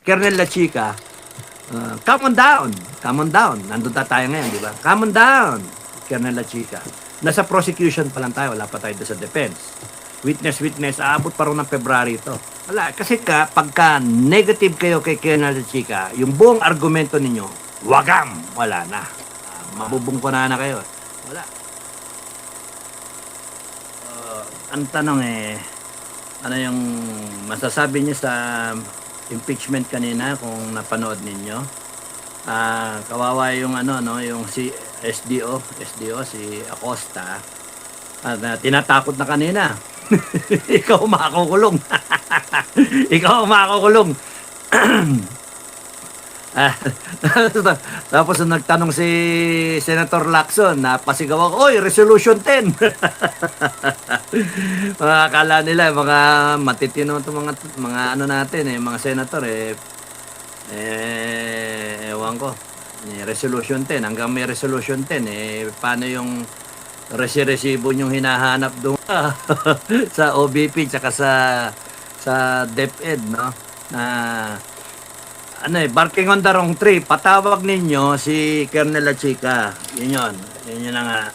Colonel La Chica, come on down. Come on down. Nandun tayo ngayon, di ba? Come on down, Colonel La Chica. Nasa prosecution pa lang tayo, wala pa tayo sa defense. Witness, aabot pa rin ng February ito. Wala, kasi pagka negative kayo kay Colonel La Chica, yung buong argumento ninyo, wagam, wala na. Mabubungkunan na kayo. Wala. Ang tanong ano yung masasabi niyo sa impeachment kanina kung napanood ninyo? Kawawa yung yung si SDO si Acosta. Tinatakot na kanina. Ikaw makukulong. Ikaw makukulong. Tapos nagtanong si Senator Lacson, napasigaw ako, oy, Resolution 10. Mga akala nila, mga matitino ito, mga ano natin, mga senator, ewan ko, Resolution 10, hanggang may Resolution 10, paano yung resibo nyong hinahanap doon sa OBP, tsaka sa DepEd, no? Barking on the wrong tree, patawag ninyo si Colonel La Chica. Yun na nga.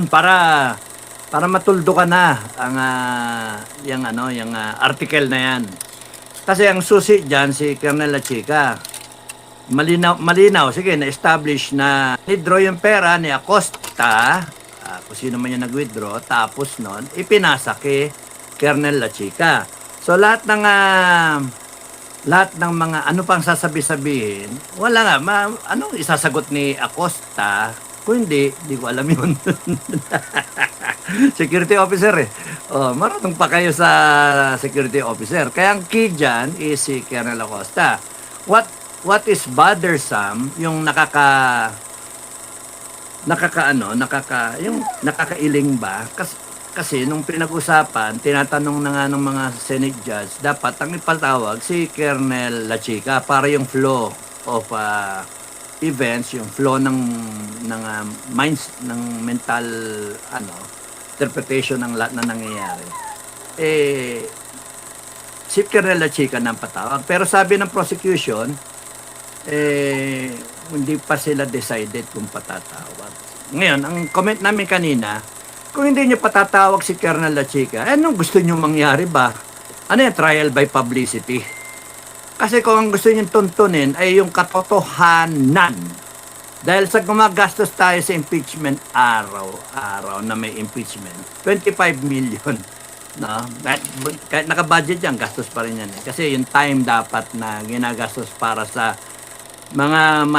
para matuldo ka na ang yung article na yan. Kasi ang susi diyan si Colonel La Chica. Malinaw, sige, na-establish na withdraw yung pera ni Acosta, kung sino man yung nag-withdraw, tapos nun, ipinasa kay Colonel La Chica. So lahat ng mga ano pang sasabi-sabihin, wala nga, anong isasagot ni Acosta? Kung hindi ko alam yun. Security officer marunong pa kayo sa security officer. Kaya ang key dyan is si Colonel Acosta. What is bothersome, yung yung nakakailing ba? Kasi nung pinag-usapan, tinatanong na nga ng mga Senate judge, dapat ang ipatawag si Colonel La Chica para yung flow of events, yung flow ng minds, ng mental interpretation ng lahat na nangyayari. Si Colonel La Chica nang patawag. Pero sabi ng prosecution, hindi pa sila decided kung patatawag. Ngayon, ang comment namin kanina, kung hindi nyo patatawag si Colonel La Chica, anong gusto nyo mangyari ba? Ano yung trial by publicity? Kasi kung ang gusto nyo tuntunin ay yung katotohanan. Dahil sa gumagastos tayo sa impeachment araw na may impeachment, 25 million. No? Kahit naka-budget yan, gastos pa rin yan. Kasi yung time dapat na ginagastos para sa mga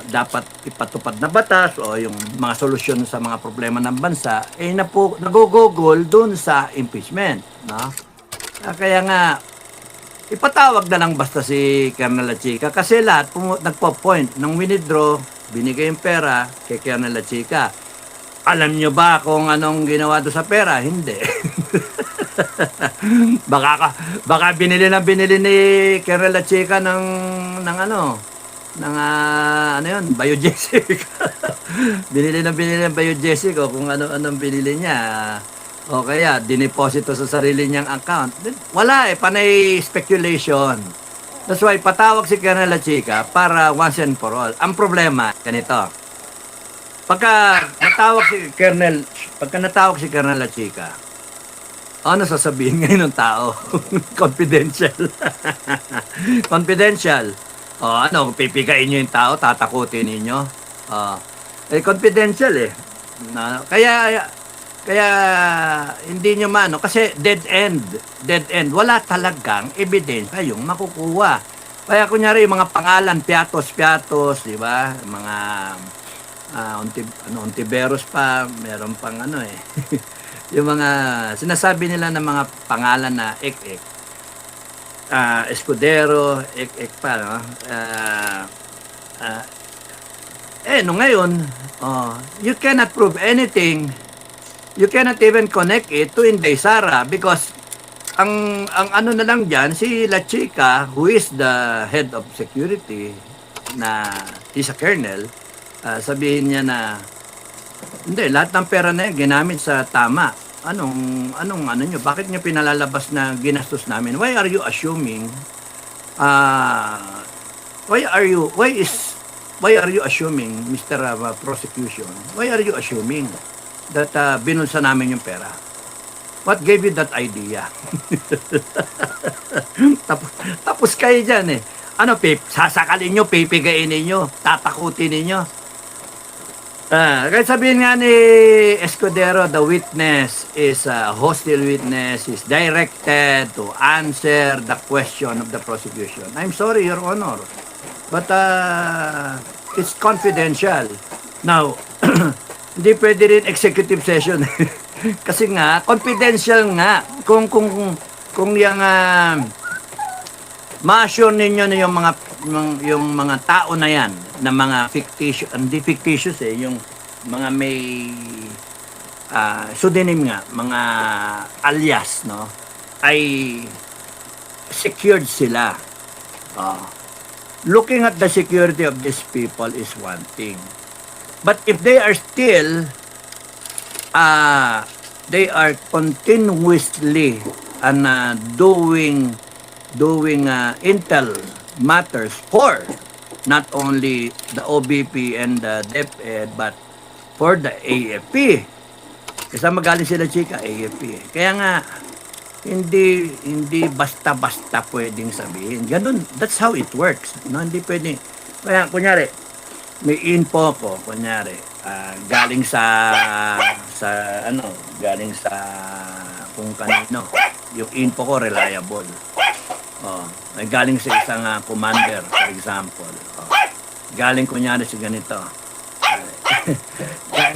dapat ipatupad na batas o yung mga solusyon sa mga problema ng bansa nagugugol dun sa impeachment, no? Kaya nga ipatawag na lang basta si Colonel La Chica kasi lahat nagpo-point nung withdraw, binigay yung pera kay Colonel La Chica. Alam nyo ba kung anong ginawa do sa pera? Hindi. baka binili ni Colonel La Chica ng biogesic. binili ng biogesic o kung anong binili niya. O kaya dineposito sa sarili niyang account. Wala panay speculation. That's why patawag si Colonel La Chica para once and for all. Ang problema, ganito. Pagka natawag si Colonel La Chica, ano sasabihin ngayon ng tao? Confidential. Confidential. Pipikain nyo yung tao, tatakutin ninyo. Confidential Kaya hindi nyo kasi dead end. Wala talagang ebidensya yung makukuha. Kaya kunyari yung mga pangalan, piatos, di ba? Mga Ontiveros pa, meron pang yung mga sinasabi nila ng mga pangalan na ek-ek, Escudero, ek-ek pa, no? Ngayon, you cannot prove anything. You cannot even connect it to Inday Sara because ang ano na lang dyan, si La Chica, who is the head of security, na he's a colonel, sabihin niya na hindi, lahat ng pera na yan ginamit sa tama. Anong nyo? Bakit nyo pinalalabas na ginastos namin? Why are you assuming Ah, why are you assuming, Mr. Prosecution, why are you assuming that binulsa namin yung pera? What gave you that idea? tapos, tapos kayo dyan eh. Ano, sasakalin nyo, pipigain ninyo, tatakutin ninyo. Kaya sabihin nga ni Escudero, the witness is a hostile witness, is directed to answer the question of the prosecution. I'm sorry, Your Honor, but it's confidential. Now, hindi pwede rin executive session. Kasi nga, confidential nga. Kung yung ma-assure ninyo na yung mga tao na yan, na mga fictitious, hindi fictitious yung mga may pseudonym nga, mga alias, no, ay secured sila. Looking at the security of these people is one thing. But if they are still they are continuously doing intel matters for not only the OBP and the DepEd but for the AFP. Kasi magaling sila, chika, AFP. Kaya nga hindi basta-basta pwedeng sabihin. Ganun, that's how it works. No, hindi pwedeng. Kaya kunyari may info ko, kunyari galing sa kung kanino, yung info ko reliable. Ay galing sa isang commander, for example. Galing kunyari sa ganito.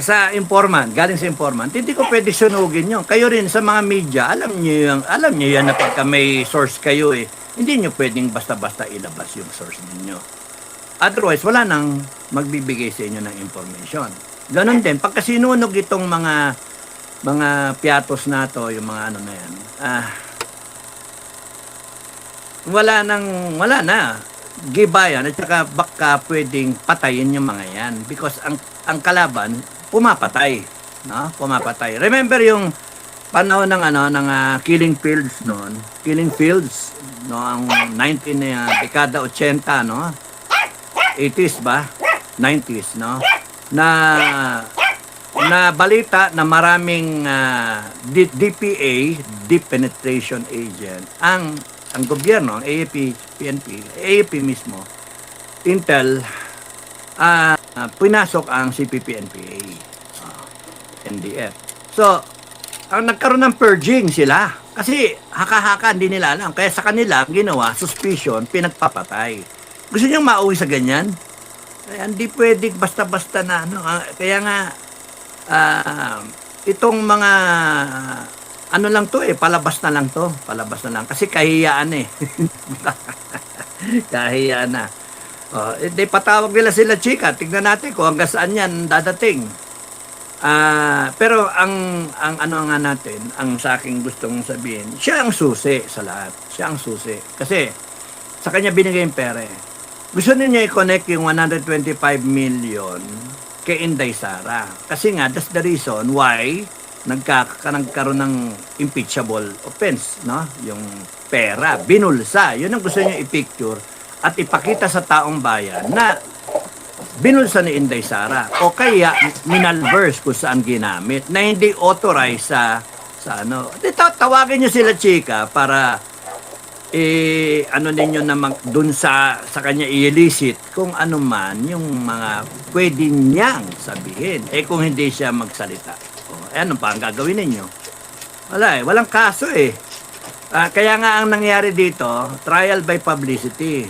Sa informant, galing sa informant, hindi ko pwede sunugin yun. Kayo rin sa mga media, alam niyo yan na pagka may source kayo hindi niyo pwedeng basta-basta ilabas yung source niyo. Otherwise, wala nang magbibigay sa inyo ng information. Ganon din, pagka sinunog itong mga piatos na to, yung mga ano na yan, wala na. Gibayan at saka baka pwedeng patayin yung mga yan because ang kalaban pumapatay, no? Pumapatay. Remember yung panahon ng Killing Fields noon, no, ang dekada 80, no? 80s ba? 90s, no? Na balita na maraming DPA, Deep Penetration Agent, ang gobyerno, AFP, PNP, AFP mismo, Intel, pinasok ang CPP-NPA, NDF. So, ang nagkaroon ng purging sila. Kasi haka-haka, hindi nila alam. Kaya sa kanila, ginawa, suspicion, pinagpapatay. Gusto nyo mauwi sa ganyan? Kaya hindi pwedeng basta-basta na, kaya nga, itong mga ano lang to palabas na lang to. Palabas na lang. Kasi kahiyaan kahiyaan na. Hindi patawag nila sila, chika. Tignan natin kung hanggang saan yan dadating. Pero ang ano nga natin, ang sa aking gustong sabihin, siya ang susi sa lahat. Siya ang susi. Kasi sa kanya binigay yung pera. Gusto niya i-connect yung 125 million kay Inday Sara. Kasi nga, that's the reason why nagkaroon ng impeachable offense, no? Yung pera, binulsa. Yun ang gusto niya i-picture at ipakita sa taong bayan na binulsa ni Inday Sara o kaya minalverse kung saan ginamit na hindi authorized sa ano. Tawagin niyo sila, chika, para ano ninyo na dun sa kanya i-elicit kung ano man yung mga pwede niyang sabihin. Kung hindi siya magsalita. Ano pa ang gagawin ninyo? Walang kaso kaya nga ang nangyari dito, trial by publicity.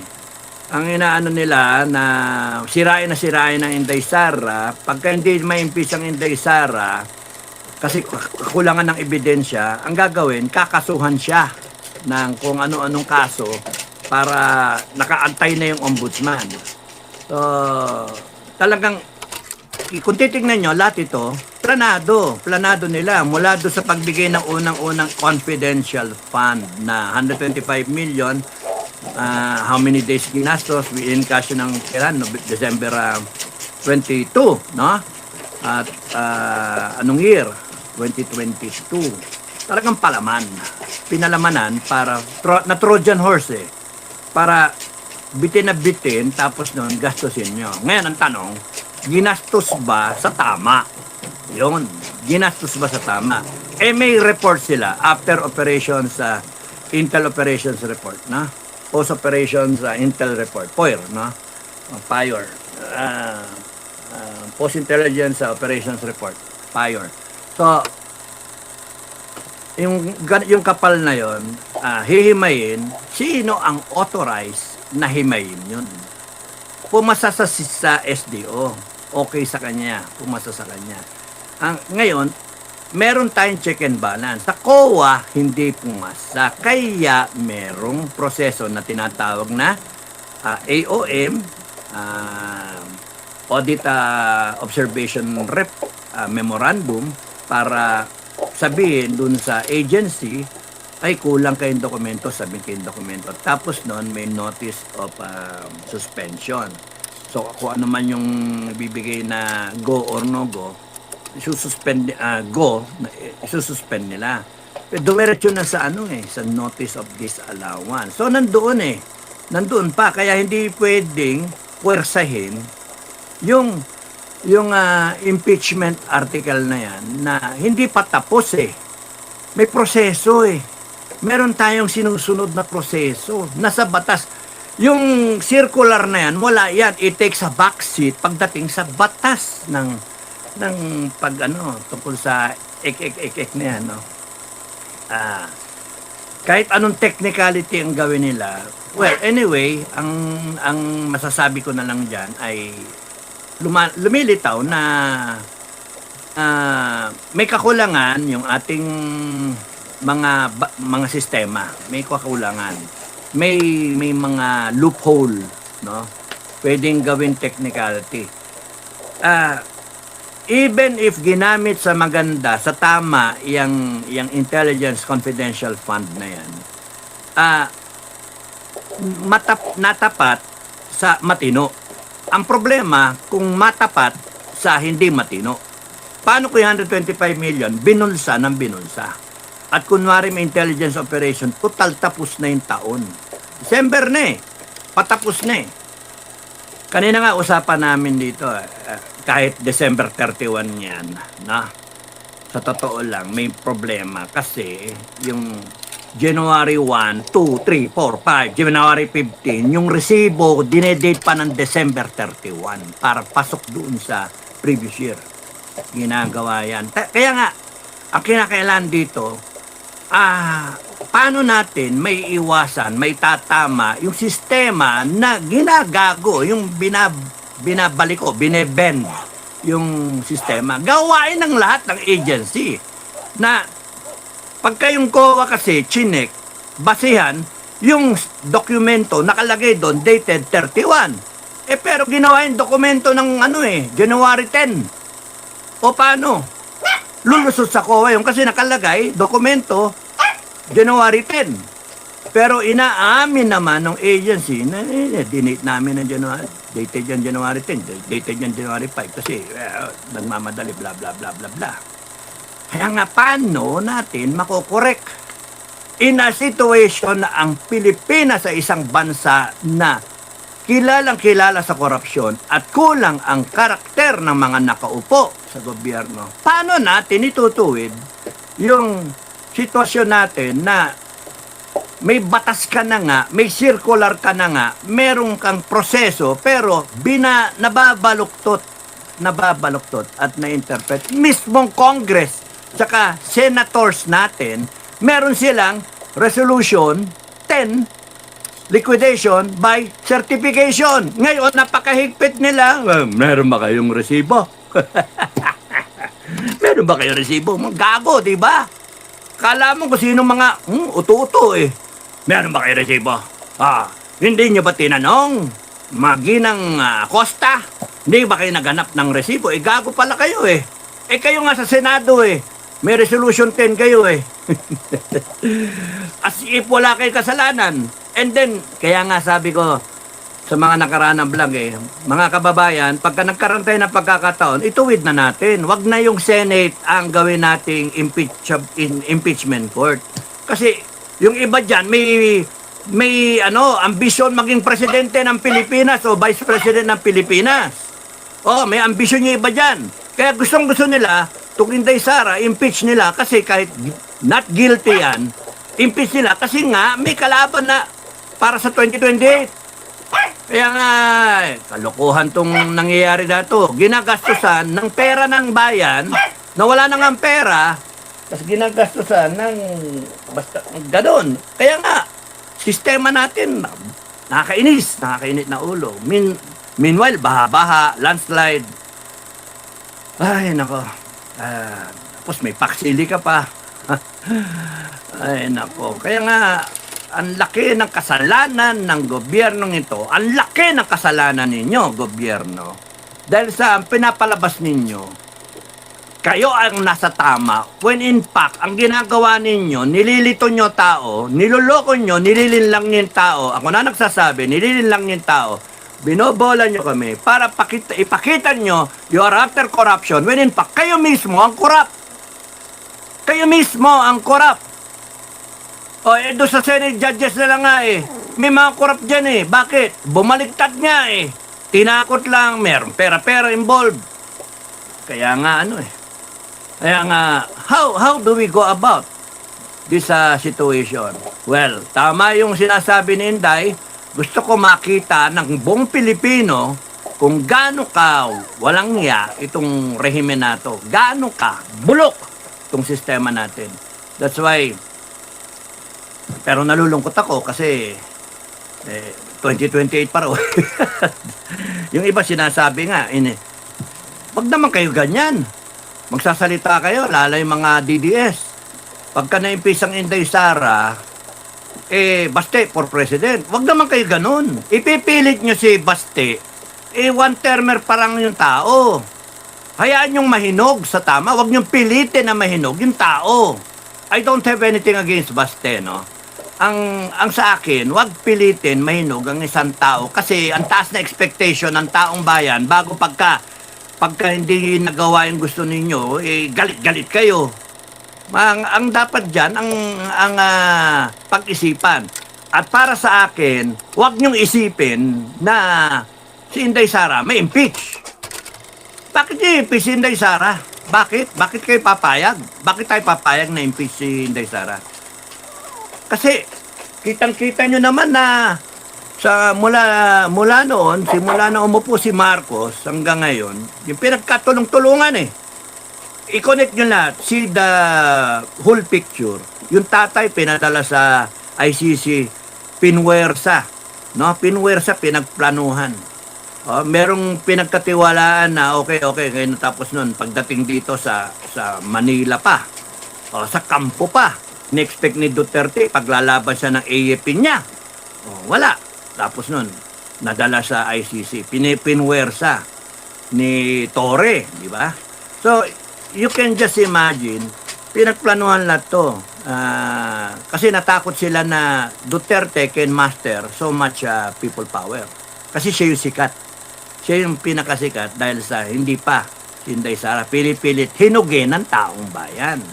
Ang inaano nila na sirain ng Inday Sara, pagka hindi ma-impeach ang Inday Sara, kasi kakulangan ng ebidensya, ang gagawin, kakasuhan siya ng kung ano-anong kaso para nakaantay na yung ombudsman. So, talagang kung titignan nyo, lahat ito, planado nila mula doon sa pagbigay ng unang confidential fund na 125 million, how many days ginastos, we encash ng December 22, no? At anong year? 2022. Talagang pinalamanan para na Trojan horse para bitin na bitin, tapos noon gastusin nyo. Ngayon ang tanong, ginastos ba sa tama? Yun, ginastos ba sa tama? Eh may report sila after operations sa Intel Operations Report, na? Post Operations Intel Report, POIR, no? PIOR. Post Intelligence Operations Report, PIOR. So, yung kapal na yon, hihimayin, sino ang authorized na himayin yun? Pumasa sa SDO, okay sa kanya, pumasa sa kanya. Ngayon, meron tayong check and balance. Sa COA, hindi pumasa. Kaya merong proseso na tinatawag na AOM, Audit Observation Memorandum, para sabihin dun sa agency, ay kulang kayong dokumento, sabihin kayong dokumento. Tapos noon may notice of suspension. So kung ano man yung bibigay na go or no go, isususpend nila. Pero dumiretso na sa sa notice of disallowance. So nandoon pa, kaya hindi pwedeng puwersahin yung impeachment article na yan na hindi pa tapos May proseso Meron tayong sinusunod na proseso. Nasa batas. Yung circular na yan, wala yan. It takes a backseat pagdating sa batas ng tungkol sa ek na yan, no? Kahit anong technicality ang gawin nila, well, anyway, ang masasabi ko na lang dyan ay lumilitaw na may kakulangan yung ating mga sistema. May kakulangan. May mga loophole, no? Pwedeng gawin technicality. Even if ginamit sa maganda, sa tama, yung Intelligence Confidential Fund na yan, natapat sa matino. Ang problema, kung matapat sa hindi matino. Paano kung 125 million, binulsa ng binulsa? At kunwari may intelligence operation, total tapos na yung taon. December na patapos na Kanina nga usapan namin dito, kahit December 31 yan, na sa totoo lang, may problema kasi yung January 1, 2, 3, 4, 5, January 15, yung resibo, dinedate pa ng December 31 para pasok doon sa previous year. Ginagawa yan. Kaya nga, ang kinakailangan dito, paano natin may iwasan, may tatama yung sistema na ginagago, yung binabalik o binebend yung sistema. Gawain ng lahat ng agency na pagka yung COA kasi chinek, basihan yung dokumento nakalagay doon dated 31. Pero ginawa yung dokumento ng January 10. O paano? Lulusot sa COA yung kasi nakalagay dokumento January 10. Pero inaamin naman ng agency na dinate namin ng January, dated yan January 10, dated yan January 5 kasi nagmamadali bla bla bla bla bla. Kaya nga paano natin makokorek in a situation na ang Pilipinas sa isang bansa na kilalang kilala sa korupsyon at kulang ang karakter ng mga nakaupo sa gobyerno. Paano natin itutuwid yung sitwasyon natin na may batas ka na nga, may circular ka na nga, merong kang proseso, pero nababaluktot at na-interpret. Mismong Congress, tsaka senators natin, meron silang resolution 10, liquidation by certification. Ngayon, napakahigpit nila. Meron ba kayong resibo? Meron ba kayong resibo? Gago, di ba? Kala mo kung sino mga uto-uto Meron ba kayo resibo? Hindi nyo ba tinanong? Maginang Costa? Hindi ba kayo naganap ng resibo? Gago pala kayo kayo nga sa Senado May resolution 10 kayo As if wala kayo kasalanan. And then, kaya nga sabi ko sa mga nakaraan ng vlog mga kababayan, pagka nagkaroon tayo ng pagkakataon, ituwid na natin. Wag na yung Senate ang gawin nating impeachment court. Kasi yung iba dyan, may ambisyon maging presidente ng Pilipinas o vice president ng Pilipinas. Oh, may ambisyon yung iba dyan. Kaya gustong-gusto nila, itong Inday Sara, impeach nila kasi kahit not guilty yan, impeach nila kasi nga may kalaban na para sa 2028. Kaya nga, kalokohan tong nangyayari dato. Ginagastusan ng pera ng bayan na wala nang ang pera, tapos ginagastusan ng basta gadon. Kaya nga, sistema natin, nakakainit na ulo. Meanwhile, baha-baha, landslide. Ay, nako. Tapos may paksili ka pa. Ay, nako. Kaya nga, ang laki ng kasalanan ng gobyernong ito. Ang laki ng kasalanan ninyo, gobyerno. Dahil sa pinapalabas ninyo, kayo ang nasa tama. When in fact, ang ginagawa ninyo, nililito nyo tao, niloloko nyo, nililinlang nyo yung tao. Ako na nagsasabi, nililinlang nyo yung tao. Binobola nyo kami para ipakita nyo you are after corruption. When in fact, kayo mismo ang corrupt. Kayo mismo ang corrupt. O, doon sa Senate judges na lang nga eh. May mga corrupt dyan eh. Bakit? Bumaliktad niya eh. Tinakot lang, meron pera-pera involved. Kaya nga Kaya nga, how do we go about this situation? Well, tama yung sinasabi ni Inday. Gusto ko makita ng buong Pilipino kung gaano ka walang niya itong rehime na to. Gaano ka bulok itong sistema natin. That's why, pero nalulungkot ako kasi 2028 pa raw. Yung iba sinasabi nga, wag naman kayo ganyan. Magsasalita kayo, lalo yung mga DDS. Pagka na-impeach ang Inday Sara, Baste for president. Wag naman kayo ganun. Ipipilit nyo si Baste, one-termer pa lang yung tao. Hayaan yung mahinog sa tama. Wag nyo pilitin na mahinog yung tao. I don't have anything against Baste, no? Ang sa akin, wag pilitin mahinog ang isang tao kasi ang taas na expectation ng taong bayan bago pagka hindi nagawa yung gusto ninyo, galit-galit kayo. Ang dapat dyan, ang pag-isipan. At para sa akin, wag niyong isipin na si Inday Sara may impeach. Bakit niyo impeach si Inday Sara? Bakit? Bakit kayo papayag? Bakit tayo papayag na impeach si Inday Sara? Kasi kitang-kita nyo naman na mula noon, simula na umupo si Marcos hanggang ngayon, yung pinagkatulong-tulungan i-connect nyo lahat, see the whole picture. Yung tatay pinadala sa ICC, pinwersa, no? Pinwersa, pinagplanuhan. Merong pinagkatiwalaan na okay, ngayon natapos nun, pagdating dito sa Manila pa, sa kampo pa, in-expect ni Duterte, paglalaban siya ng AFP niya. Wala. Tapos nun, nadala sa ICC. Pinwersa ni Torre, di ba? So, you can just imagine, pinagplanuhan lahat to. Kasi natakot sila na Duterte can master so much people power. Kasi siya yung sikat. Siya yung pinakasikat dahil sa hindi pa si Inday Sara pilit-pilit hinugin ng taong bayan.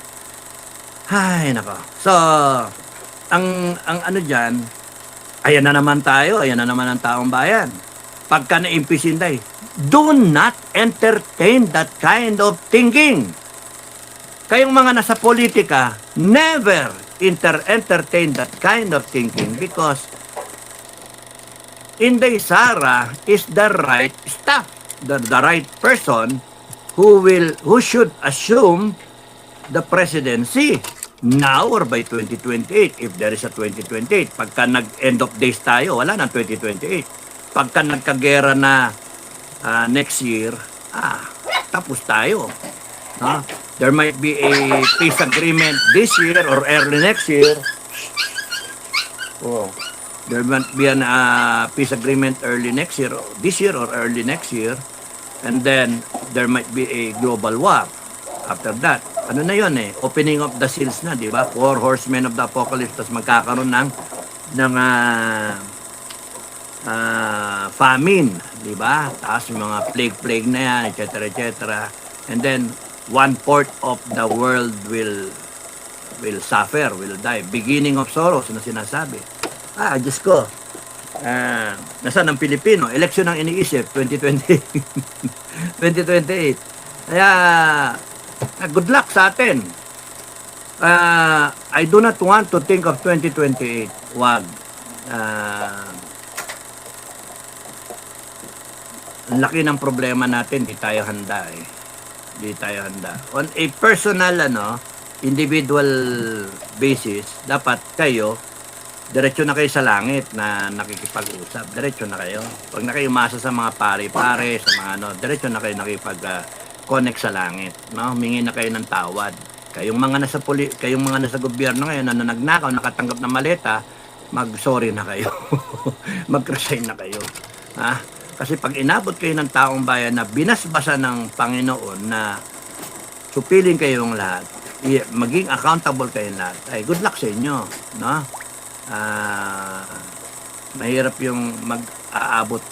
Ay, nako. So, ang ano dyan, ayan na naman tayo, ayan na naman ang taong bayan. Pagka na-impeach Inday, do not entertain that kind of thinking. Kayong mga nasa politika, never entertain that kind of thinking because Inday Sara is the right staff, the right person who should assume the presidency now or by 2028 if there is a 2028. Pagka nag-end of days tayo, wala na 2028. Pagka nagkagera na next year, tapos tayo. There might be a peace agreement this year or early next year. There might be a peace agreement early next year, this year or early next year. And then there might be a global war after that. Ano na yun opening of the seals na, di ba? 4 horsemen of the apocalypse, tas magkakaroon ng famine, di ba? Tapos mga plague na yan, etc. And then 1/4 of the world will suffer, will die. Beginning of sorrows na sinasabi. Diyos ko. Nasaan ang Pilipino? Eleksyon ang iniisip, 2020. 2028. Kaya, good luck sa atin. I do not want to think of 2028. Wag. Ang laki ng problema natin, di tayo handa eh. Di tayo handa. On a personal, individual basis, dapat kayo, diretso na kayo sa langit na nakikipag-usap. Diretso na kayo. Pag na kayo umasa sa mga pare-pare, sa mga diretso na kayo nakipag-connect sa langit. No? Humingi na kayo ng tawad. Kayong mga nasa gobyerno ngayon na nagnakaw, nakatanggap ng maleta, mag-sorry na kayo. Mag-resign na kayo. Ha? Kasi pag inabot kayo ng taong bayan na binasbasa ng Panginoon na supilin kayong lahat, maging accountable kayong lahat, ay good luck sa inyo. No? Mahirap yung mag-aabot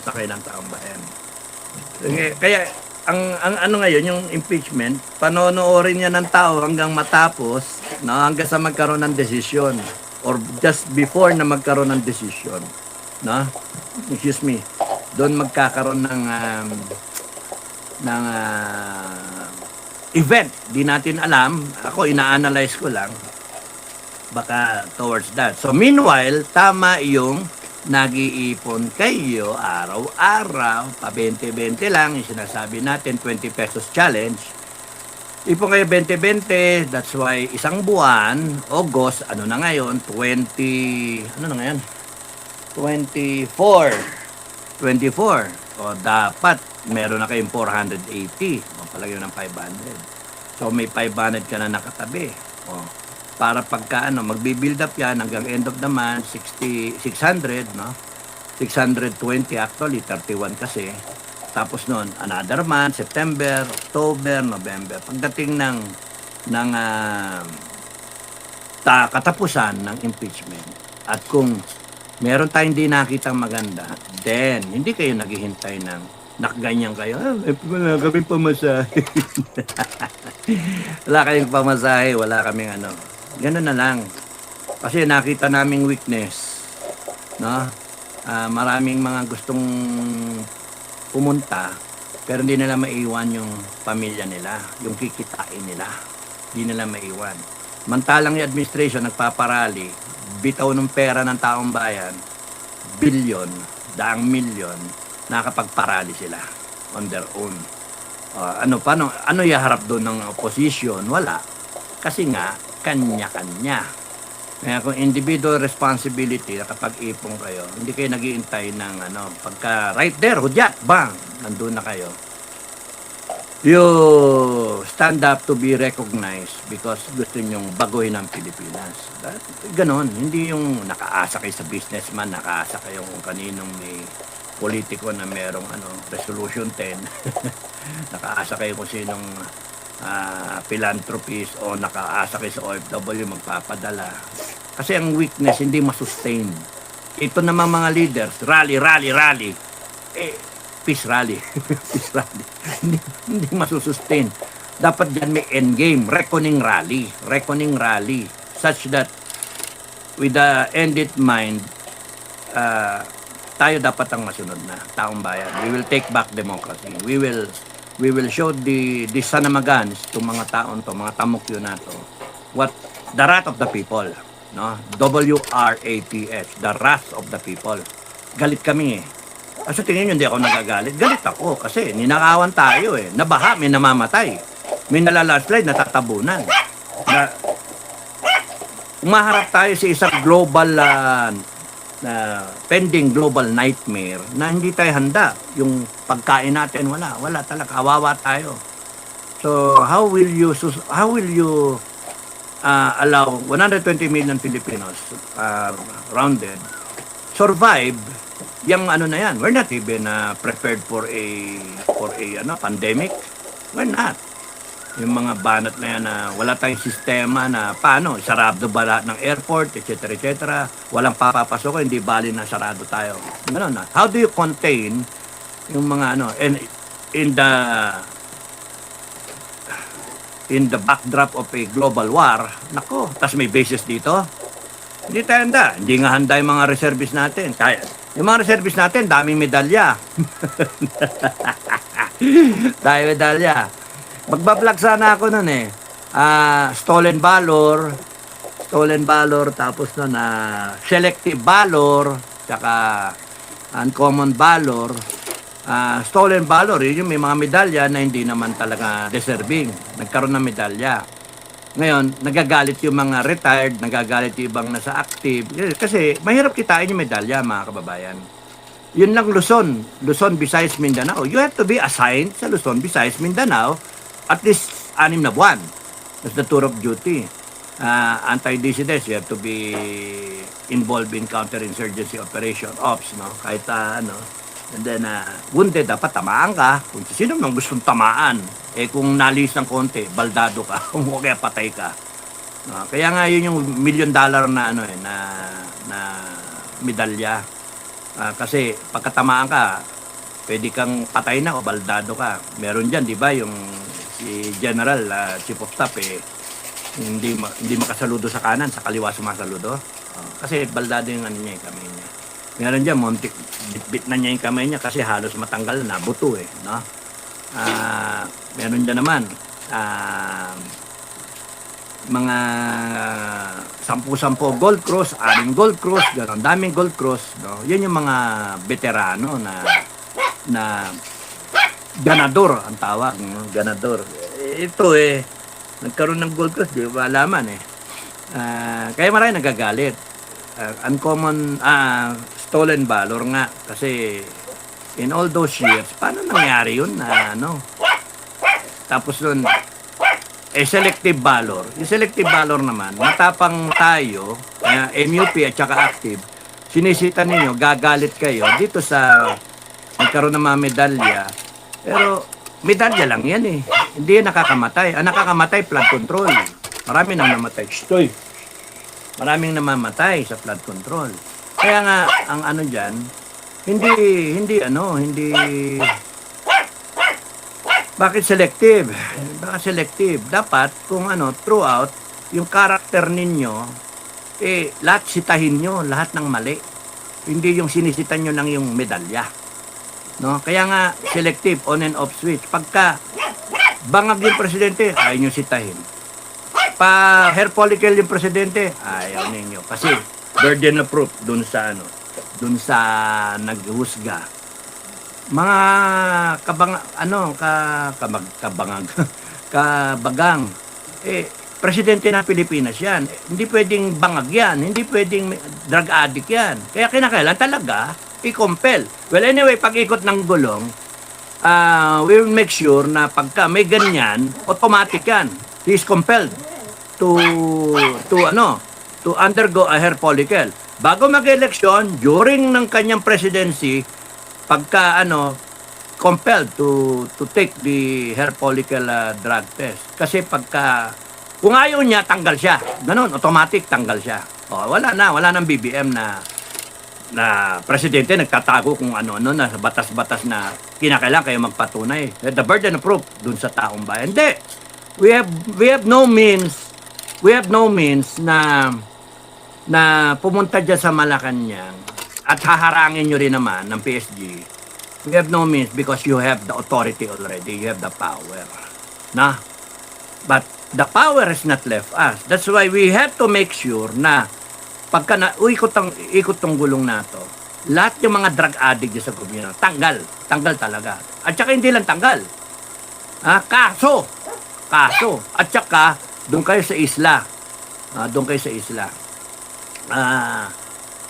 na kayo ng taong bayan. Kaya, ang ano ngayon, yung impeachment, panonoorin niya ng tao hanggang matapos, no? Hanggang sa magkaroon ng desisyon. Or just before na magkaroon ng desisyon. No? Excuse me. Doon magkakaroon ng event. Di natin alam. Ako, ina-analyze ko lang. Baka towards that. So, meanwhile, tama yung nag-iipon kayo araw-araw, pa 20-20 lang, yung sinasabi natin, 20 pesos challenge. Ipon kayo 20-20, that's why isang buwan, August, ano na ngayon, 24. O dapat, meron na kayong 480. O palagay ng 500. So may 500 ka na nakatabi. O, para pagka magbi-build up yan hanggang end of the month, 600, no? 620 actually, 31 kasi. Tapos noon, another month, September, October, November. Pagdating ng katapusan ng impeachment, at kung meron tayong hindi nakitang maganda, then hindi kayo naghihintay ng nakaganyan kayo. Wala kaming pamasahe. Wala kayong pamasahe, wala kaming Ganun na lang. Kasi nakita naming weakness. No? Maraming mga gustong pumunta, pero hindi nila maiwan yung pamilya nila, yung kikitain nila. Hindi nila maiwan. Mantalang yung administration nagpaparali, bitaw ng pera ng taong bayan, bilyon, daang milyon, nakapagparali sila on their own. Ano iharap doon ng opposition? Wala. Kasi nga, kanya-kanya. Kaya kung individual responsibility, kapag ipong kayo, hindi kayo nag-iintay ng pagka right there, hudyat, bang, nandun na kayo. You stand up to be recognized because gusto nyong baguhin ang Pilipinas. Ganon, hindi yung nakaasa kayo sa businessman, nakaasa kayo kung kaninong may politiko na merong resolution 10. Nakaasa kayo kung sinong philanthropist o nakaasa kayo sa OFW magpapadala. Kasi ang weakness hindi masustain. Ito naman mga leaders, rally. Peace rally. Peace rally. hindi masusustain. Dapat dyan may endgame, reckoning rally. Such that with the end in mind, tayo dapat ang masunod na taong bayan. We will take back democracy. We will show the sanamagans, itong mga taon to, mga tamokyo na to, what the wrath of the people, no? WRATH, the wrath of the people. Galit kami eh. Sa tingin nyo, hindi ako nagagalit. Galit ako kasi ninakawan tayo eh. Nabaha, may namamatay. May nalalandslide, natatabunan. Umaharap tayo sa isang global pending global nightmare na hindi tayo handa. Yung pagkain natin, wala talaga, kawawa tayo. So how will you allow 120 million Filipinos rounded survive yung na yan? We're not even prepared for a pandemic. We're not. Yung mga banat na yan na wala tayong sistema na paano, sarado ba lahat ng airport, etc. Walang papapasok, hindi bali na sarado tayo. Ganun na. How do you contain yung mga and in the backdrop of a global war, nako, tas may bases dito. Hindi tayo handa. Hindi nga handa yung mga reservist natin. Kaya, yung mga reservist natin, daming medalya. Tayo medalya. Magbablog sana ako nun eh. Stolen valor, tapos nun, selective valor, tsaka uncommon valor. Stolen valor, yun yung may mga medalya na hindi naman talaga deserving. Nagkaroon ng medalya. Ngayon, nagagalit yung mga retired, nagagalit yung ibang nasa active. Kasi mahirap kitain yung medalya, mga kababayan. Yun lang Luzon, Visayas, Mindanao. You have to be assigned sa Luzon, Visayas, Mindanao at least 6 na buwan. That's the tour of duty. Anti-dissidence, you have to be involved in counterinsurgency operation, ops, no? Kahit and then, wounded, dapat tamaan ka. Kung sino nang gustong tamaan, kung nalis ng konti, baldado ka. Kung kaya patay ka. Kaya nga yun yung $1 million na medalya. Kasi pagkatamaan ka, pwede kang patay na o baldado ka. Meron dyan, di ba, yung si General, Chief of Staff, hindi makasaludo sa kanan, sa kaliwa sumasaludo. Kasi baldado yung niya, yung kamay niya. Meron dyan, bit na niya yung kamay niya kasi halos matanggal na, buto no? Meron dyan naman, mga 10 gold cross, 6 gold cross, gano'n, daming gold cross, no? Yan yung mga veterano na ganador ang tawag, no? Ganador. Ito nagkaroon ng gold cross, di ba alaman kaya marami nagagalit. Uncommon, stolen valor nga kasi in all those years, paano nangyari yun tapos nun, selective valor. Yung selective valor naman, matapang tayo, MUP at saka active, sinisita ninyo, gagalit kayo dito sa nagkaroon ng mga medalya. Pero medalya lang yan Hindi yan nakakamatay. Ang nakakamatay, flood control. Marami nang namatay. Maraming namamatay sa flood control. Kaya nga, ang dyan, hindi bakit selective? Bakit selective? Dapat, kung throughout, yung character ninyo, lahat sitahin nyo, lahat ng mali. Hindi yung sinisitan nyo ng yung medalya. No? Kaya nga, selective, on and off switch. Pagka bangag yung presidente, ayaw nyo sitahin. Pa hair follicle yung presidente, ayaw ninyo. Kasi, burden of proof dun sa naghusga. Mga kabagang, presidente ng Pilipinas yan. Hindi pwedeng bangag yan, hindi pwedeng drug addict yan. Kaya kinakailan talaga, i-compel. Well, anyway, pag-ikot ng gulong, we will make sure na pagka may ganyan, automatic yan. He is compelled to undergo a hair follicle. Bago mag-eleksyon, during ng kanyang presidency, pagka compelled to take the hair follicle drug test. Kasi pagka kung ayaw niya, tanggal siya. Ganon, automatic tanggal siya. Wala nang BBM na presidente nagtatago kung ano-ano na batas-batas na kinakailangan kayo magpatunay. The burden of proof dun sa taong bayan. Hindi. We have no means na pumunta dyan sa Malacanang at haharangin nyo rin naman ng PSG. We have no means because you have the authority already. You have the power. But the power is not left us. That's why we have to make sure na pagka ikot tong gulong na to, lahat yung mga drug addict sa gobyerno, tanggal talaga. At saka hindi lang tanggal. Kaso. At saka, doon kayo sa isla.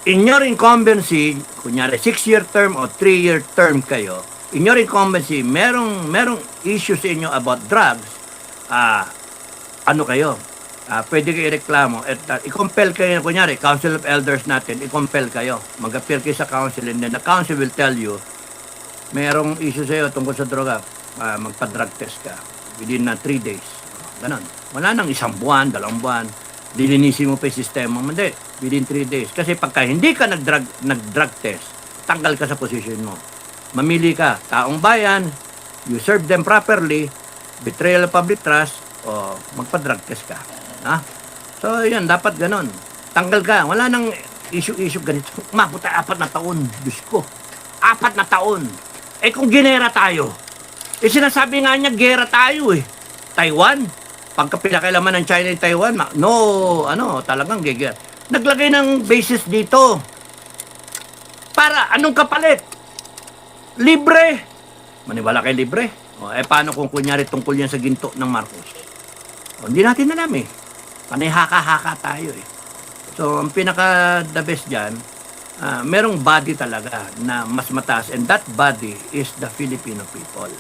In your incumbency, kunyari 6-year term o 3-year term kayo, in your incumbency, merong issue sa inyo about drugs, pwede kayo reklamo at i-compel kayo, kunyari, Council of Elders natin, i-compel kayo. Mag-appear kayo sa council and then the council will tell you, merong issue sa iyo tungkol sa droga, magpa-drug test ka within 3 days. Ganon. Wala nang 1 buwan, 2 buwan, dilinisin mo pa yung sistema mo. Hindi, within 3 days. Kasi pagka hindi ka nag-drug test, tanggal ka sa position mo. Mamili ka, taong bayan, you serve them properly, betrayal of public trust, o magpa-drug test ka. So, yan, dapat ganon. Tanggal ka. Wala nang issue-issue ganito. Mabuta 4 na taon. Diyos ko. 4 na taon. Eh kung ginera tayo, eh sinasabi nga niya, gera tayo eh. Taiwan, pagka pinakailaman ng China yung Taiwan, talagang gigera. Naglagay ng bases dito. Para, anong kapalit? Libre. Maniwala kay libre. Paano kung kunyari tungkol yan sa ginto ng Marcos? Hindi natin alam eh. Panay haka-haka tayo eh. So, ang pinaka-the best dyan, merong body talaga na mas mataas, and that body is the Filipino people.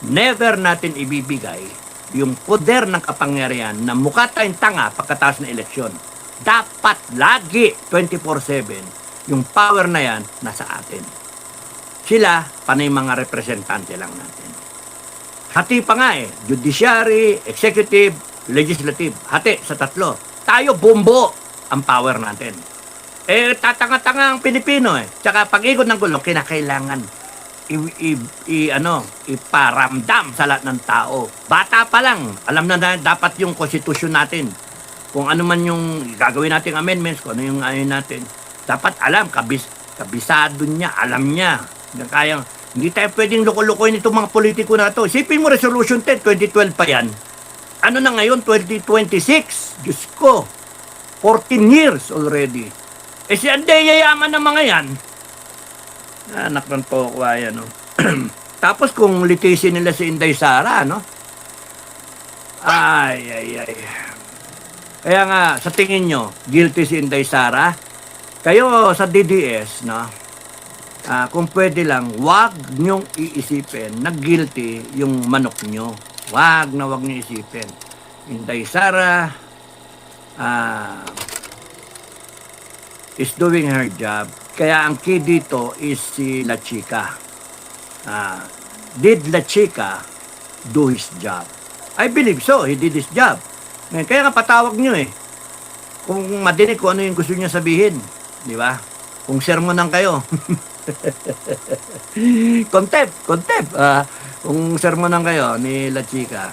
Never natin ibibigay yung poder ng kapangyarihan na mukha tayong tanga pagkatapos ng eleksyon. Dapat lagi 24/7 yung power na yan nasa atin. Sila, panay mga representante lang natin. Hati pa nga eh, judiciary, executive, legislative, hati sa 3. Tayo bumbo ang power natin. Tatanga-tanga ang Pilipino eh. Tsaka pag-ikot ng gulong, kinakailangan iparamdam sa lahat ng tao. Bata pa lang, alam na dapat yung konstitusyon natin. Kung ano man yung gagawin nating amendments, kung ano yung ayun natin. Dapat alam, kabisado niya, alam niya. Hindi tayo pwedeng loko-lokoyin itong mga politiko na ito. Isipin mo, Resolution 10, 2012 pa yan. Ano na ngayon, 2026? Diyos ko, 14 years already. Si Anday yayaman ng mga yan. Anak ng tokwa yan, no? Tapos kung litisin nila si Inday Sara, no? Ay. Kaya nga, sa tingin nyo, guilty si Inday Sara? Kayo sa DDS, no? Kung pwede lang, wag nyong iisipin na guilty yung manok nyo. Wag nyo isipin. Inday Sara, is doing her job. Kaya ang key dito is si La Chica. Did La Chica do his job? I believe so. He did his job. Kaya nga patawag nyo eh. Kung madinig ko ano yung gusto niya sabihin. Di ba? Kung sermonan kayo. Contempt. Kung sermonan kayo ni La Chica.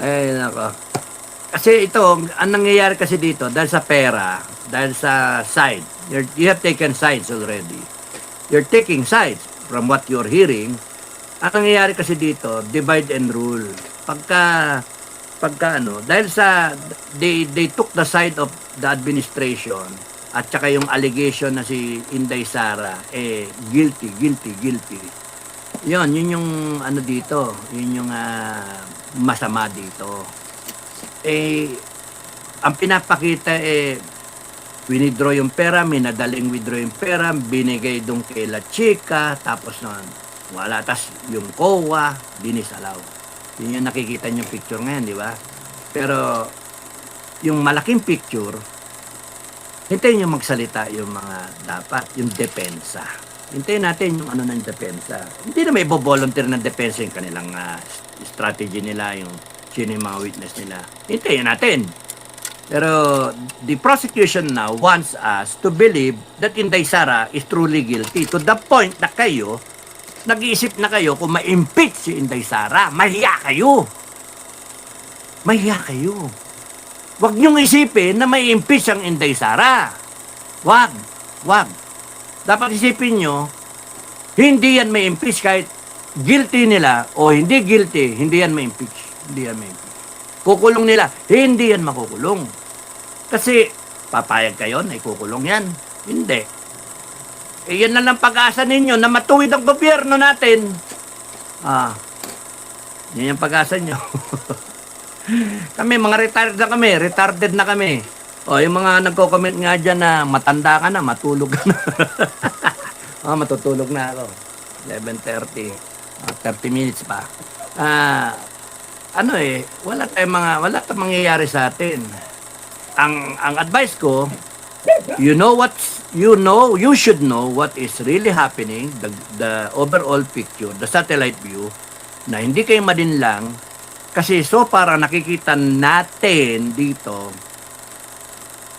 Ay, nako. Kasi ito, ang nangyayari kasi dito, dahil sa pera, dahil sa side, you have taken sides already. You're taking sides from what you're hearing. Ang nangyayari kasi dito, divide and rule. Pagka dahil sa, they took the side of the administration, at saka yung allegation na si Inday Sara, guilty. Yun yung ano dito, yun yung masama dito. Ang pinapakita winidraw yung pera, minadaling withdraw yung pera, binigay doon kay La Chica, tapos noon, wala, tas yung COA, dinisalaw. Yun yung nakikita yung picture ngayon, di ba? Pero, yung malaking picture, hintayin yung magsalita yung mga dapat, yung depensa. Hintayin natin yung ano ng depensa. Hindi na may volunteer ng depensa yung kanilang strategy nila, yung sino yung mga witness nila. Hintayin natin. Pero the prosecution now wants us to believe that Inday Sara is truly guilty to the point na kayo, nag-iisip na kayo kung ma-impeach si Inday Sara. Mahiya kayo. Huwag niyong isipin na may impeach ang Inday Sara. Wag. Dapat isipin nyo, hindi yan may impeach kahit guilty nila o hindi guilty, hindi yan may impeach. Kukulong nila, hindi yan makukulong. Kasi, papayag kayo na ikukulong yan. Hindi. Yan na lang pag-asa ninyo na matuwid ang gobyerno natin. Yan yung pag-asa nyo. Kami, mga retarded na kami. Yung mga nagko-comment nga dyan na matanda ka na, matulog ka na. Matutulog na ako. 11:30. 30 minutes pa. Wala tayong mangyayari sa atin. Ang advice ko, you should know what is really happening, the overall picture, the satellite view, na hindi kayo madinlang, kasi so para nakikita natin dito,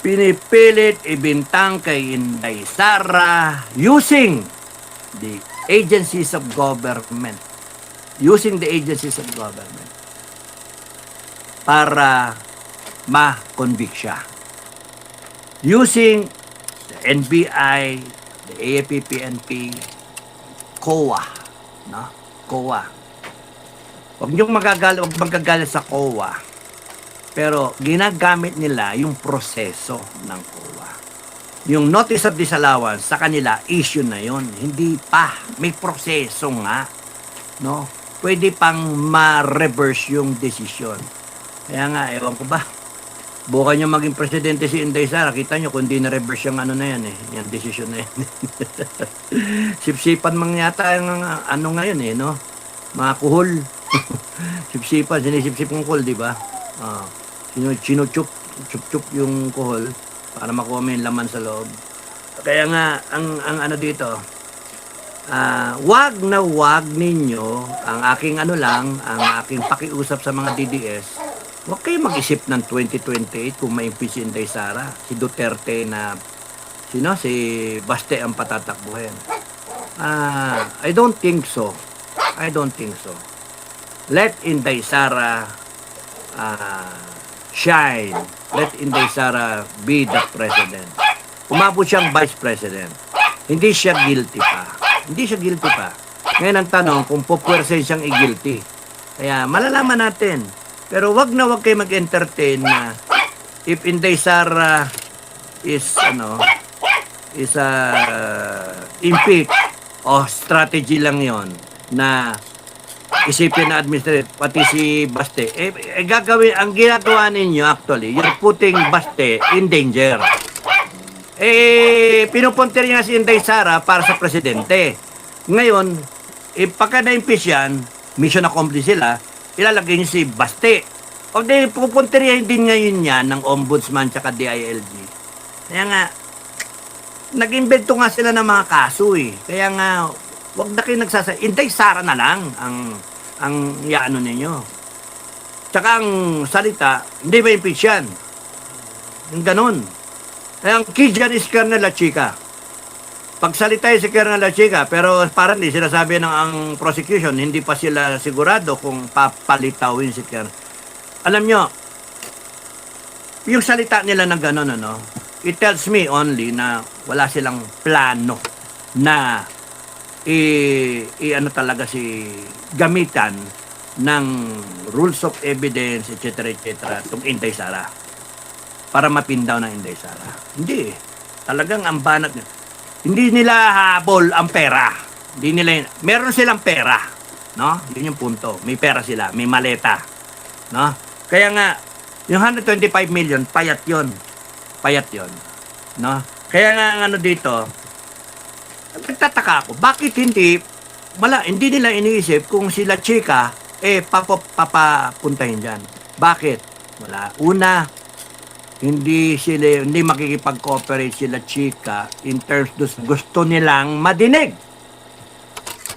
pinipilit ibintang kay Inday Sara using the agencies of government. Para ma-convict siya. using the NBI, the AFP-PNP, COA, no? COA. Huwag niyong magagalit sa COA. Pero ginagamit nila yung proseso ng COA. Yung notice of disallowance sa kanila, issue na yon. Hindi pa. May proseso nga. No? Pwede pang ma-reverse yung desisyon. Kaya nga, ewan ko ba, bukan nyo maging presidente si Inday Sara, kita nyo kung di na-reverse yung ano na yan eh, yung desisyon na yan. Sipsipan mang yata yung ano ngayon eh, no? Mga kuhol. Sipsipan, sinisipsip ng kuhol, di ba? Sinuchup yung kuhol para makuha mo yung laman sa loob. Kaya nga, ang ano dito, wag na wag ninyo, ang aking ano lang, ang aking pakiusap sa mga DDS, huwag kayo mag-isip ng 2028 kung ma-impeach si Inday Sara, si Duterte na, si Baste ang patatakbuhin. I don't think so. I don't think so. Let Inday Sara shine. Let Inday Sara be the president. Umabot siyang vice president. Hindi siya guilty pa. Ngayon ang tanong, kung pupwersahin siyang i-guilty. Kaya malalaman natin. Pero wag na wag kayo mag-entertain na if Inday Sara is impeach o strategy lang yon na isipin na administrative pati si Baste gagawin ang ginagawa ninyo actually you're putting Baste in danger. Pinupuntir niya si Inday Sara para sa presidente. Ngayon pagka na-impeach yan, mission accomplished sila, ilalagay niyo si Baste. O di, pupuntiryahin din ngayon yan ng ombudsman tsaka DILG. Kaya nga, nag-invento nga sila ng mga kaso eh. Kaya nga, wag na kayo Inday Sara na lang ang yaano ninyo. Tsaka ang salita, hindi ba impeach yan? Yung ganun. Kaya ang key dyan is Colonel La Chica. Pagsalita si Colonel La Chica, pero parang di sinasabi ng ang prosecution, hindi pa sila sigurado kung papalitawin si Colonel. Alam nyo, yung salita nila na gano'n, it tells me only na wala silang plano na talaga gamitan ng rules of evidence, etc., itong Inday Sara para mapindaw ng Inday Sara. Hindi. Talagang ang banat nila. Hindi nila habol ang pera. Meron silang pera. No? Yun yung punto. May pera sila. May maleta. No? Kaya nga, yung 125 million, payat yon. No? Kaya nga, dito, nagtataka ako, bakit hindi nila iniisip kung sila Chica, papapuntahin dyan. Bakit? Wala. Una, hindi makikipag-cooperate sila Chica in terms gusto nilang madinig.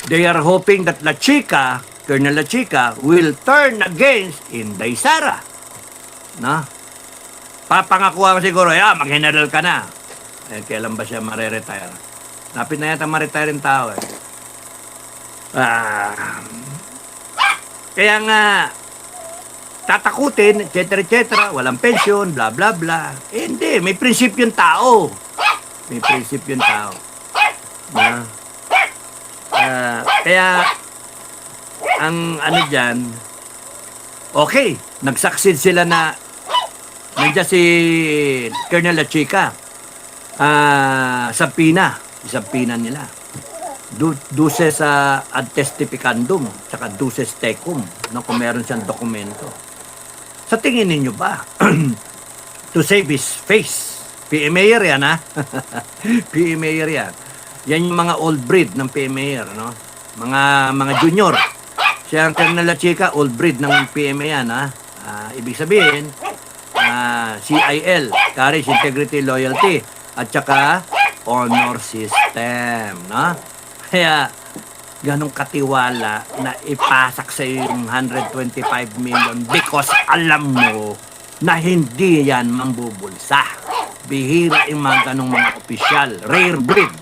They are hoping that La Chica, Colonel La Chica, will turn against Inday Sara. No? Papangakuha siguro, mag-general ka na. Kailan ba siya mare-retire? Napit na yata ma-retire yung tao eh. Kaya nga, tatakutin, etc., walang pensyon, bla bla bla. Hindi, may prinsipyo yung tao. Kaya, ang dyan, okay, nag-succeed sila na nandiyan si Colonel La Chica. Sampina nila. Duces ad testificandum, tsaka duces tecum, kung meron siyang dokumento. Sa tingin ninyo ba, to save his face, PMA yan PMA yan. Yan yung mga old breed ng PMA, no? Mga junior. Siya ang Colonel La Chica, old breed ng PMA yan, ibig sabihin, CIL, Courage, Integrity, Loyalty, at saka honor system, no? Kaya, ganong katiwala na ipasak sa yung 125 million because alam mo na hindi yan mambubulsa. Bihira yung mga ganong mga opisyal, rare breed,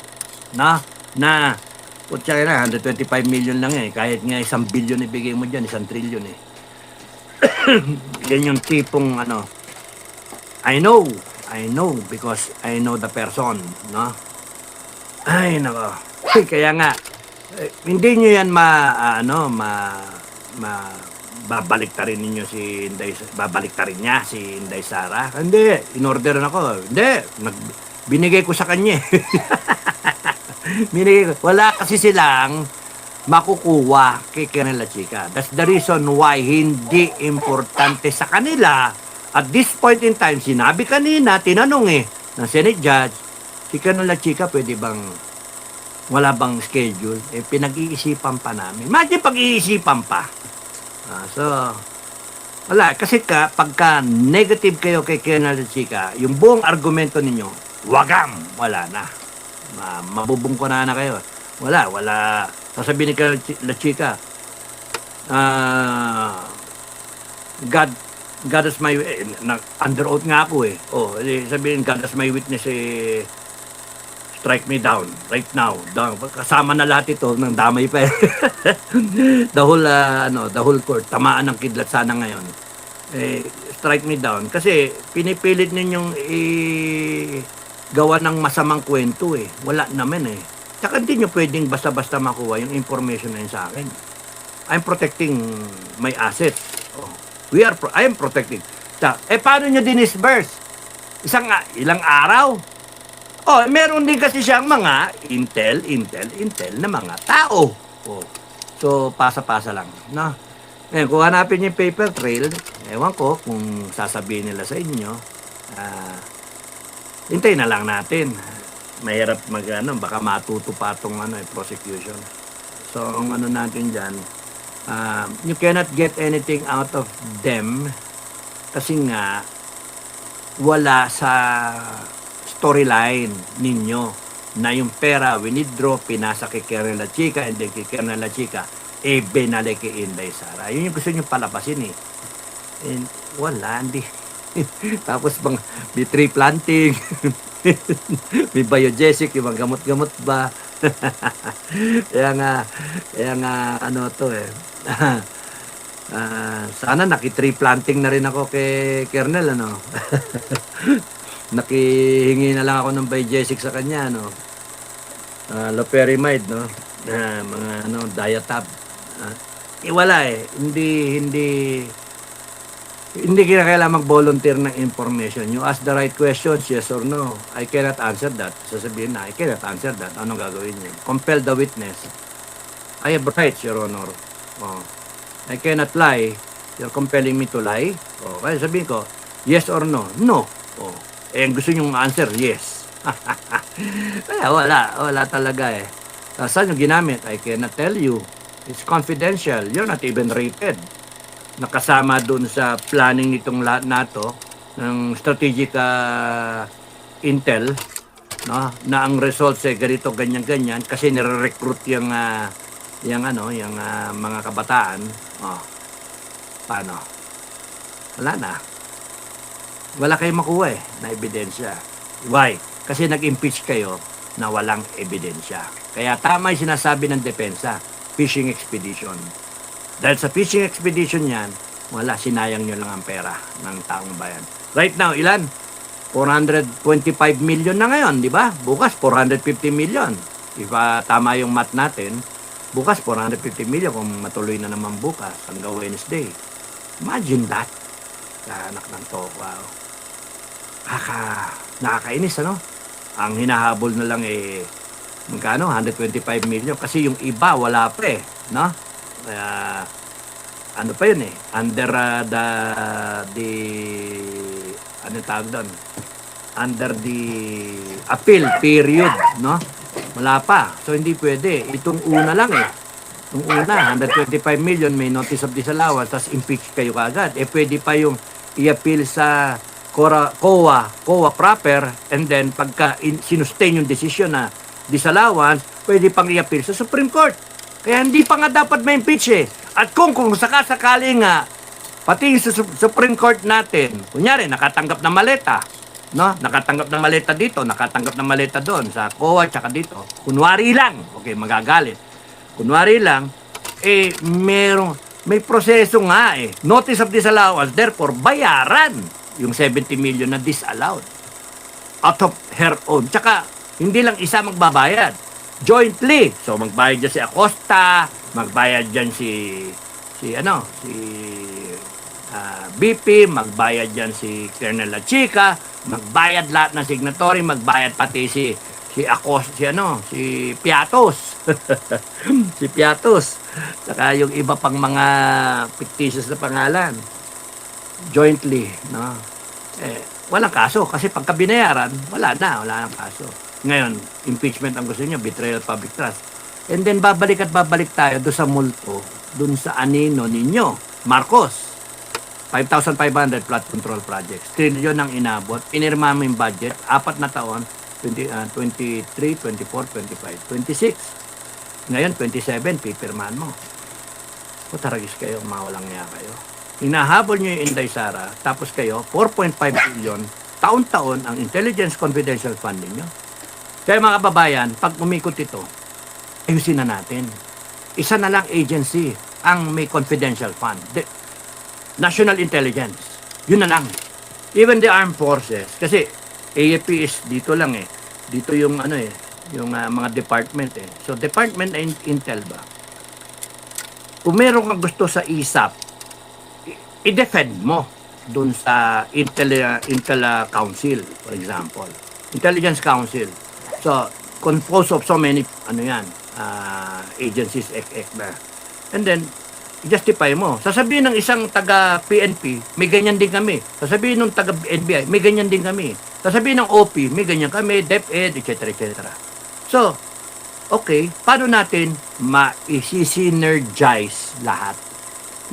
no? Na, putya na, 125 million lang eh. Kahit nga 1 billion ibigay mo dyan, 1 trillion eh. Yan yung tipong I know, I know because I know the person, no? Ay, nako. Kaya nga, hindi nyo yan babaliktarin ninyo si Inday, babaliktarin niya si Inday Sara. Hindi, in-order ako. Hindi, binigay ko sa kanya. Binigay ko. Wala kasi silang makukuha kay Colonel La Chica. That's the reason why hindi importante sa kanila. At this point in time, sinabi kanina, tinanong ng Senate Judge, si Colonel La Chica pwede bang wala bang schedule? Pinag-iisipan pa namin. Imagine pag-iisipan pa. So, wala. Kasi pagka negative kayo kay Colonel La Chica, yung buong argumento ninyo, wagam, wala na. Mabubungkunan na kayo. Wala. Sasabihin ni Colonel La Chica, God is my, under oath nga ako sabihin, God is my witness strike me down right now. Kasama na lahat ito ng damay pa the whole court tamaan ng kidlat sana ngayon. Strike me down kasi pinipilit ninyong gawa ng masamang kwento wala naman Tsaka hindi nyo pwedeng basta-basta makuha yung information na yun sa akin. I'm protecting my assets. I am protecting. Paano nyo dinisburse? Ilang araw? Meron din kasi siyang mga intel na mga tao. So, pasa-pasa lang. No? Ngayon, kung hanapin yung paper trail, ewan ko kung sasabihin nila sa inyo, hintayin na lang natin. Mahirap baka matuto pa itong prosecution. So, ang natin dyan, you cannot get anything out of them kasi nga, wala sa storyline ninyo na yung pera withdraw, pinasa kay Colonel La Chica, and then kay Colonel La Chica, binalik kay Inday Sara. Yun yung gusto nyo palabasin And wala, hindi. Tapos may tree planting, may biogesic, yung mga gamot-gamot ba. Kaya nga, sana naki-tree planting na rin ako kay Colonel, nakihingi na lang ako ng biogesic sa kanya, loperamide, mga diatab. Wala hindi kailangan mag-volunteer ng information. You ask the right questions, yes or no. I cannot answer that. Sasabihin na, I cannot answer that. Anong gagawin niyo? Compel the witness. I have rights, Your Honor. I cannot lie. You're compelling me to lie. Kaya sabihin ko, yes or no? No. Gusto nyo answer, yes. Kaya wala talaga Saan yung ginamit? I cannot tell you. It's confidential. You're not even rated. Nakasama dun sa planning nitong lahat nato ng strategic intel, no? Na ang results ganito, ganyan kasi nire-recruit yung mga kabataan. Paano? Wala na. Wala kayong makuha na ebidensya. Why? Kasi nag-impeach kayo na walang ebidensya. Kaya tama yung sinasabi ng depensa, fishing expedition. Dahil sa fishing expedition yan, sinayang nyo lang ang pera ng taong bayan. Right now, ilan? 425 million na ngayon, di ba? Bukas, 450 million. If tama yung math natin, bukas 450 million kung matuloy na naman bukas hanggang Wednesday. Imagine that. Anak ng to, wow. Nakakainis, Ang hinahabol na lang magkano? 125 million. Kasi yung iba, wala pa no? Ano pa yun Under tawag doon? Under the appeal period, no? Wala pa. So, hindi pwede. Itong una lang Itong una, 125 million, may notice of disallowance, tapos impeach kayo kagad. Pwede pa yung i-appeal sa COA proper, and then pagka sinustain yung decision na disallowance, pwede pang i-appeal sa Supreme Court. Kaya hindi pa nga dapat ma-impeach At kung sakasakali nga, pati sa Supreme Court natin, kunyari, nakatanggap ng maleta, no? Nakatanggap ng maleta dito, nakatanggap ng maleta doon, sa COA, tsaka dito. Kunwari lang, okay, magagalit. Kunwari lang, may proseso nga Notice of disallowance, therefore, bayaran yung 70 million na disallowed. out of her own. Tsaka, hindi lang isa magbabayad. Jointly. So, magbayad dyan si Acosta, magbayad dyan si BP, magbayad dyan si Colonel La Chica, magbayad lahat ng signatory, magbayad pati si Acosta, si Piatos. Si Piatos. Saka yung iba pang mga fictitious na pangalan. Jointly, no? Walang kaso kasi pagka binayaran, wala nang kaso. Ngayon, impeachment ang gusto niyo, betrayal of public trust. And then babalik tayo doon sa multo, doon sa anino ninyo, Marcos. 5,500 flood control projects. Trillion ang inabot. Pinirma mo yung budget, 4 na taon, 23, 24, 25, 26. Ngayon, 27, pipirmahan mo. O taragis kayo, mawalang niya kayo. Hinahabol nyo yung Inday Sara, tapos kayo, 4.5 billion, taon-taon ang intelligence confidential funding nyo. Kaya mga kababayan, pag umikot ito, ayusin na natin. Isa na lang agency ang may confidential fund. National Intelligence. Yun na lang. Even the armed forces. Kasi AFP is dito lang eh. Dito yung yung mga department eh. So Department of Intel ba? Kung meron kang gusto sa ISAP, i-defend mo dun sa Intel Council, for example. Intelligence Council. So, composed of so many, agencies, na. And then, justify mo. Sasabihin ng isang taga-PNP, may ganyan din kami. Sasabihin ng taga-NBI, may ganyan din kami. Sasabihin ng OP, may ganyan kami, DepEd, etc. etc. So, okay, paano natin ma-synergize lahat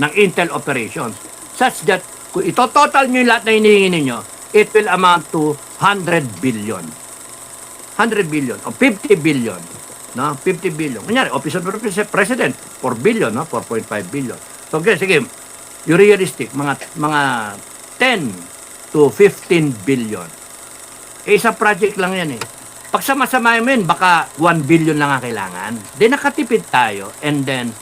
ng Intel operations such that kung ito-total nyo yung lahat na hinihingi ninyo, it will amount to 100 billion. 100 billion o 50 billion. No, 50 billion. Kunyari, Office of the President, 4 billion, no? 4.5 billion. So, okay, sige, yung realistic, mga 10 to 15 billion. Isang project lang yan eh. Pag sama-sama yun, baka 1 billion lang ang kailangan. Then, nakatipid tayo and then,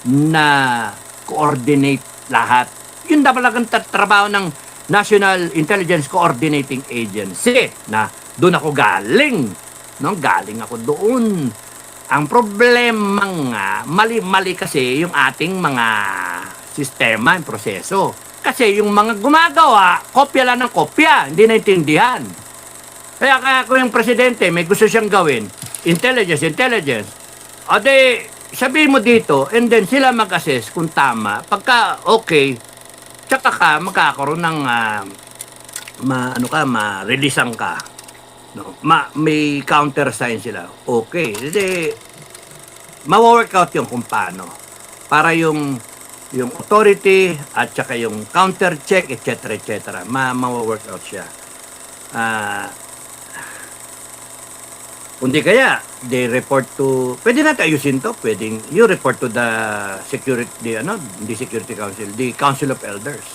na-coordinate lahat. Yun dapat lang trabaho ng National Intelligence Coordinating Agency na doon ako galing. No? Galing ako doon. Ang problema nga, mali-mali kasi yung ating mga sistema, yung proseso. Kasi yung mga gumagawa, kopya lang ng kopya, hindi naintindihan. Kaya kung yung presidente may gusto siyang gawin, intelligence, o de, sabihin mo dito, and then sila mag-assess kung tama. Pagka okay, tsaka ka magkakaroon ng ma-releasean ka. No, may countersign sila. Okay. Kasi ma-work out yung kung paano. Para yung authority at saka yung counter-check, etc. etc. Ma-work out siya. Kundi kaya, they report to, pwede natin ayusin to, pwedeng, you report to the security, the Security Council, the Council of Elders.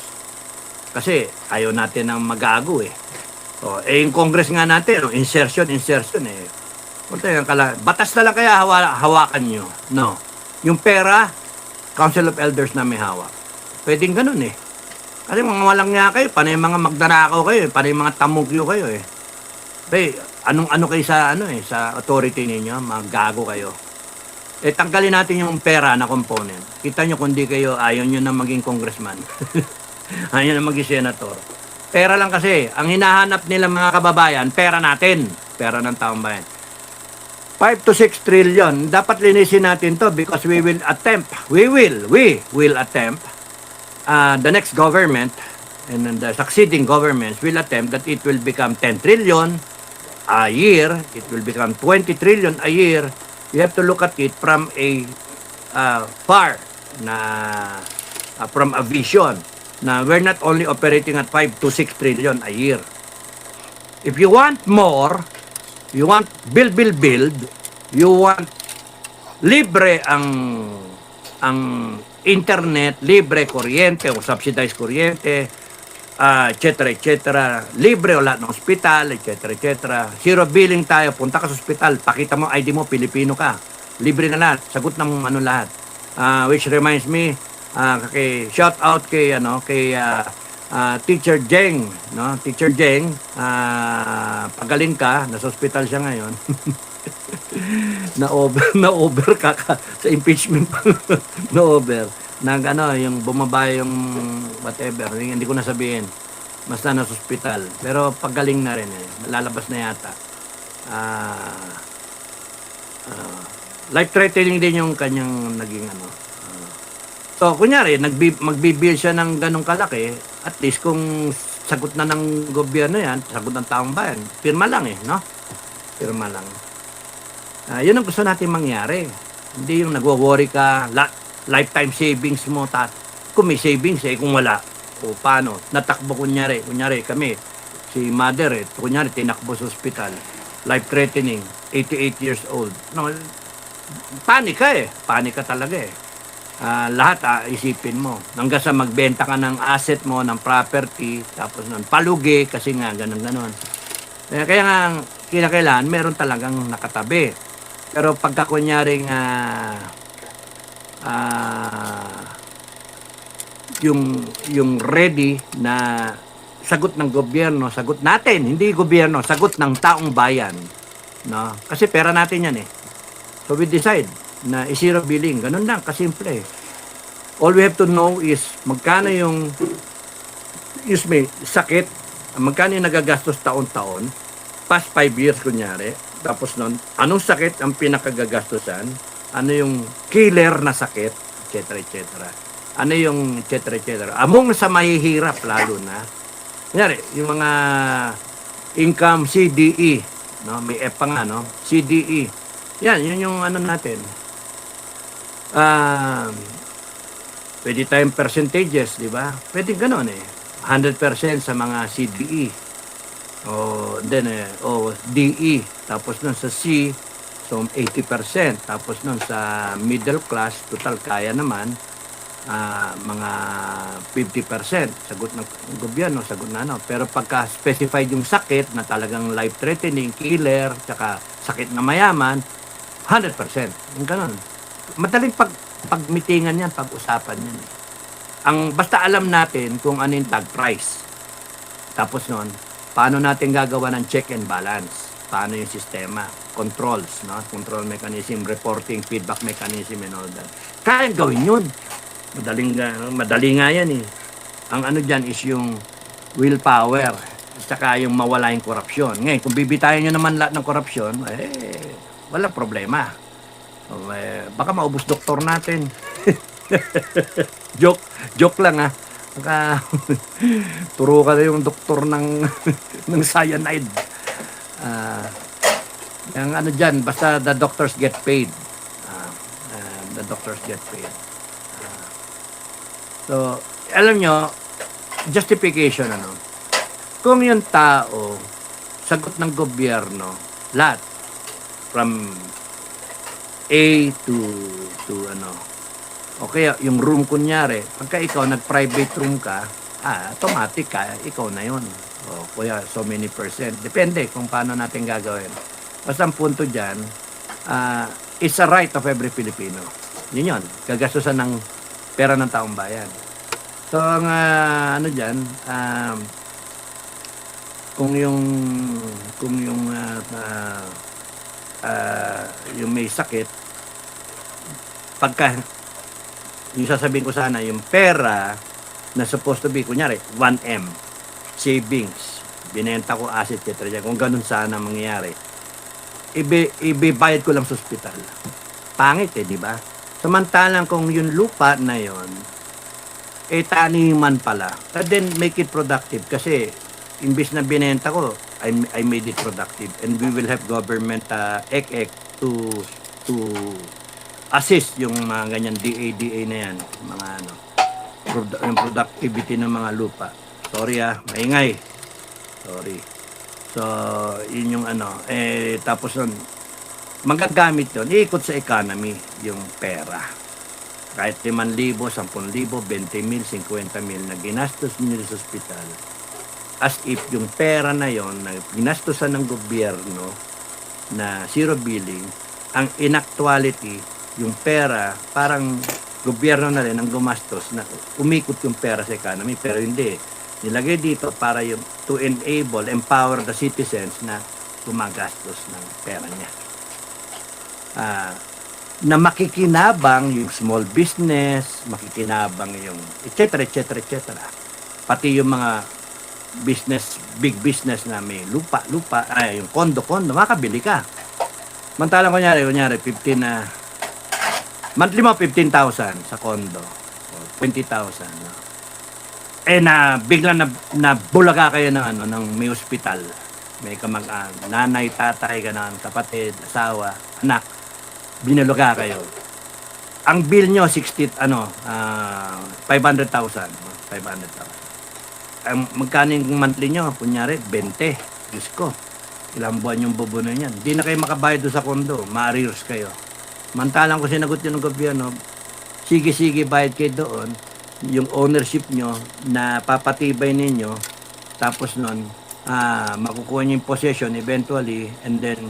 Kasi, ayaw natin ng magago eh. Yung Congress nga natin, insertion eh. Batas na lang kaya hawakan nyo. No. Yung pera, Council of Elders na may hawak. Pwedeng ganun eh. Kasi mga walang nga kayo, panay mga magdarakaw kayo, panay mga tamugyo kayo eh. Anong kayo sa sa authority ninyo, magago kayo. Tanggalin natin yung pera na component. Kita nyo kung di kayo, ayaw nyo na maging congressman. Ayaw na maging senator. Pera lang kasi. Ang hinahanap nila mga kababayan, pera natin. Pera ng taong bayan. 5 to 6 trillion. Dapat linisin natin to because we will attempt. We will attempt. The next government and the succeeding governments will attempt that it will become 10 trillion a year. It will become 20 trillion a year. You have to look at it from a from a vision. Na we're not only operating at 5 to 6 trillion a year. If you want more, you want build, you want libre ang internet, libre kuryente o subsidized kuryente, etc. Libre o lahat ng ospital, etc. Zero billing tayo, punta ka sa ospital, pakita mo ID mo, Pilipino ka. Libre na lahat, sagot ng lahat. Which reminds me, shout out kay Teacher Jeng, no? Teacher Jeng, pagaling ka, nasa hospital siya ngayon. Na over sa impeachment na over. Nag ano, yung bumaba yung whatever, hindi ko na sabihin. Basta nasa hospital. Pero pagaling na rin eh. Lalabas na yata. Ah, life-threatening din yung kanyang naging ano. So, kunyari, magbibil siya ng ganong kalaki, at least kung sagot na ng gobyerno yan, sagot ng taong bayan, pirma lang eh, no? Pirma lang. Yun ang gusto natin mangyari. Hindi yung nagwo-worry ka, lifetime savings mo, kung may savings eh, kung wala, o paano? Natakbo kunyari kami, si mother eh, kunyari tinakbo sa hospital, life-threatening, 88 years old. No, panik ka talaga eh. Lahat isipin mo. Hanggang sa magbenta ka ng asset mo, ng property, tapos nun, palugi, kasi nga, ganun. Kaya nga, kinakailangan, meron talagang nakatabi. Pero pagka kunyaring yung ready na sagot ng gobyerno, sagot natin, hindi gobyerno, sagot ng taong bayan. No? Kasi pera natin yan eh. So we decide na i-zero billing. Ganun lang, kasimple. All we have to know is magkano yung sakit, magkano yung nagagastos taon-taon, past 5 years kunyari, tapos nun, anong sakit ang pinakagagastusan, ano yung killer na sakit, etc. Ano yung etc. Among sa mahihirap lalo na, kunyari, yung mga income CDE, no? May F pa nga, no? CDE. Yan, yun yung ano natin. Pwede tayong percentages, di ba? Pwede gano'n eh. 100% sa mga CDE. DE. Tapos nun sa C, so 80%. Tapos nun sa middle class, total kaya naman, mga 50%. Sagot ng gobyerno, sagot na ano. Pero pagka specified yung sakit na talagang life-threatening, killer, tsaka sakit na mayaman, 100%. Yung gano'n. Madaling pagmitingan yan, pag-usapan yan. Basta alam natin kung ano yung tag price. Tapos nun, paano natin gagawa ng check and balance? Paano yung sistema? Controls, no? Control mechanism, reporting, feedback mechanism, and all that. Kaya gawin yun. Madali nga yan eh. Ang ano dyan is yung willpower. Saka yung mawala yung korupsyon. Ngayon, kung bibitayin nyo naman lahat ng korupsyon, walang problema. Baka maubos doktor natin. joke lang ha. Baka turo ka na yung doktor ng cyanide. Yung ano dyan, basta the doctors get paid. The doctors get paid. So, alam nyo, justification ano. Kung yung tao, sagot ng gobyerno, lahat, from A to ano. Okay, yung room kunyari, pagka ikaw nag-private room ka, automatic ka, ikaw na yun. O kuya, so many percent. Depende kung paano natin gagawin. Basta ang punto dyan, it's a right of every Filipino. Yun yun, gagastusan ng pera ng taong bayan. So, ang ano dyan, kung yung may sakit, pagka yung sasabihin ko sana, yung pera na supposed to be, kunyari, 1M, savings, binenta ko asset, etc. Kung ganun sana mangyayari, ibibayad ko lang sa ospital. Pangit di ba? Samantalang kung yung lupa na yon, taniman pala, then make it productive kasi imbis na binenta ko, I made it productive, and we will have government to assist yung mga ganyan DA na yan, mga ano, yung productivity ng mga lupa. Sorry maingay. Sorry. So, yun yung ano, tapos nun, magagamit yun, iikot sa economy yung pera. Kahit 5,000, 10,000, 20,000, 50,000 na ginastos nyo sa ospital, as if yung pera na yon na ginastosan ng gobyerno na zero billing, ang in actuality, yung pera, parang gobyerno na rin ang gumastos na umikot yung pera sa economy, pero hindi. Nilagay dito para yung to empower the citizens na gumagastos ng pera niya. Na makikinabang yung small business, makikinabang yung etc. Pati yung mga big business na may lupa, yung kondo, makabili ka. Mantalang kunyari 15 na monthly mo 15,000 sa kondo. O 20,000. No? Biglang na bulaga kayo ng may ospital. May nanay, tatay, ganun, kapatid, asawa, anak. Binulaga kayo. Ang bill nyo 500,000. 500,000. Ang magkano yung monthly nyo? Kunyari, 20. Diyos ko. Ilang buwan yung bubuno niyan. Hindi na kayo makabayad doon sa kondo. Ma-arrears kayo. Mantalang ko sinagot yun ng gobyerno, sige, bayad kayo doon. Yung ownership nyo na papatibay ninyo. Tapos nun, makukuha nyo yung possession eventually. And then,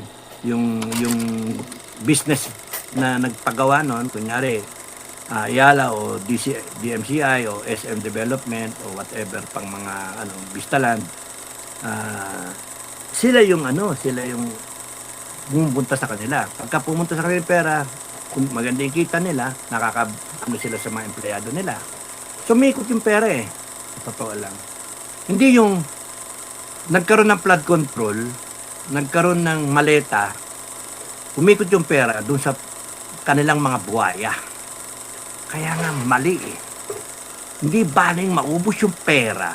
yung business na nagpagawa nun, kunyari, Ayala o DMCI o SM Development o whatever pang mga Vistaland, sila yung pumunta sa kanila. Pagka pumunta sa kanila pera, kung maganda yung kita nila, sila sa mga empleyado nila. Sumikot yung pera eh. Totoo lang. Hindi yung nagkaroon ng flood control, nagkaroon ng maleta, umikot yung pera dun sa kanilang mga buhaya. Kaya nga mali eh. Hindi baling maubos yung pera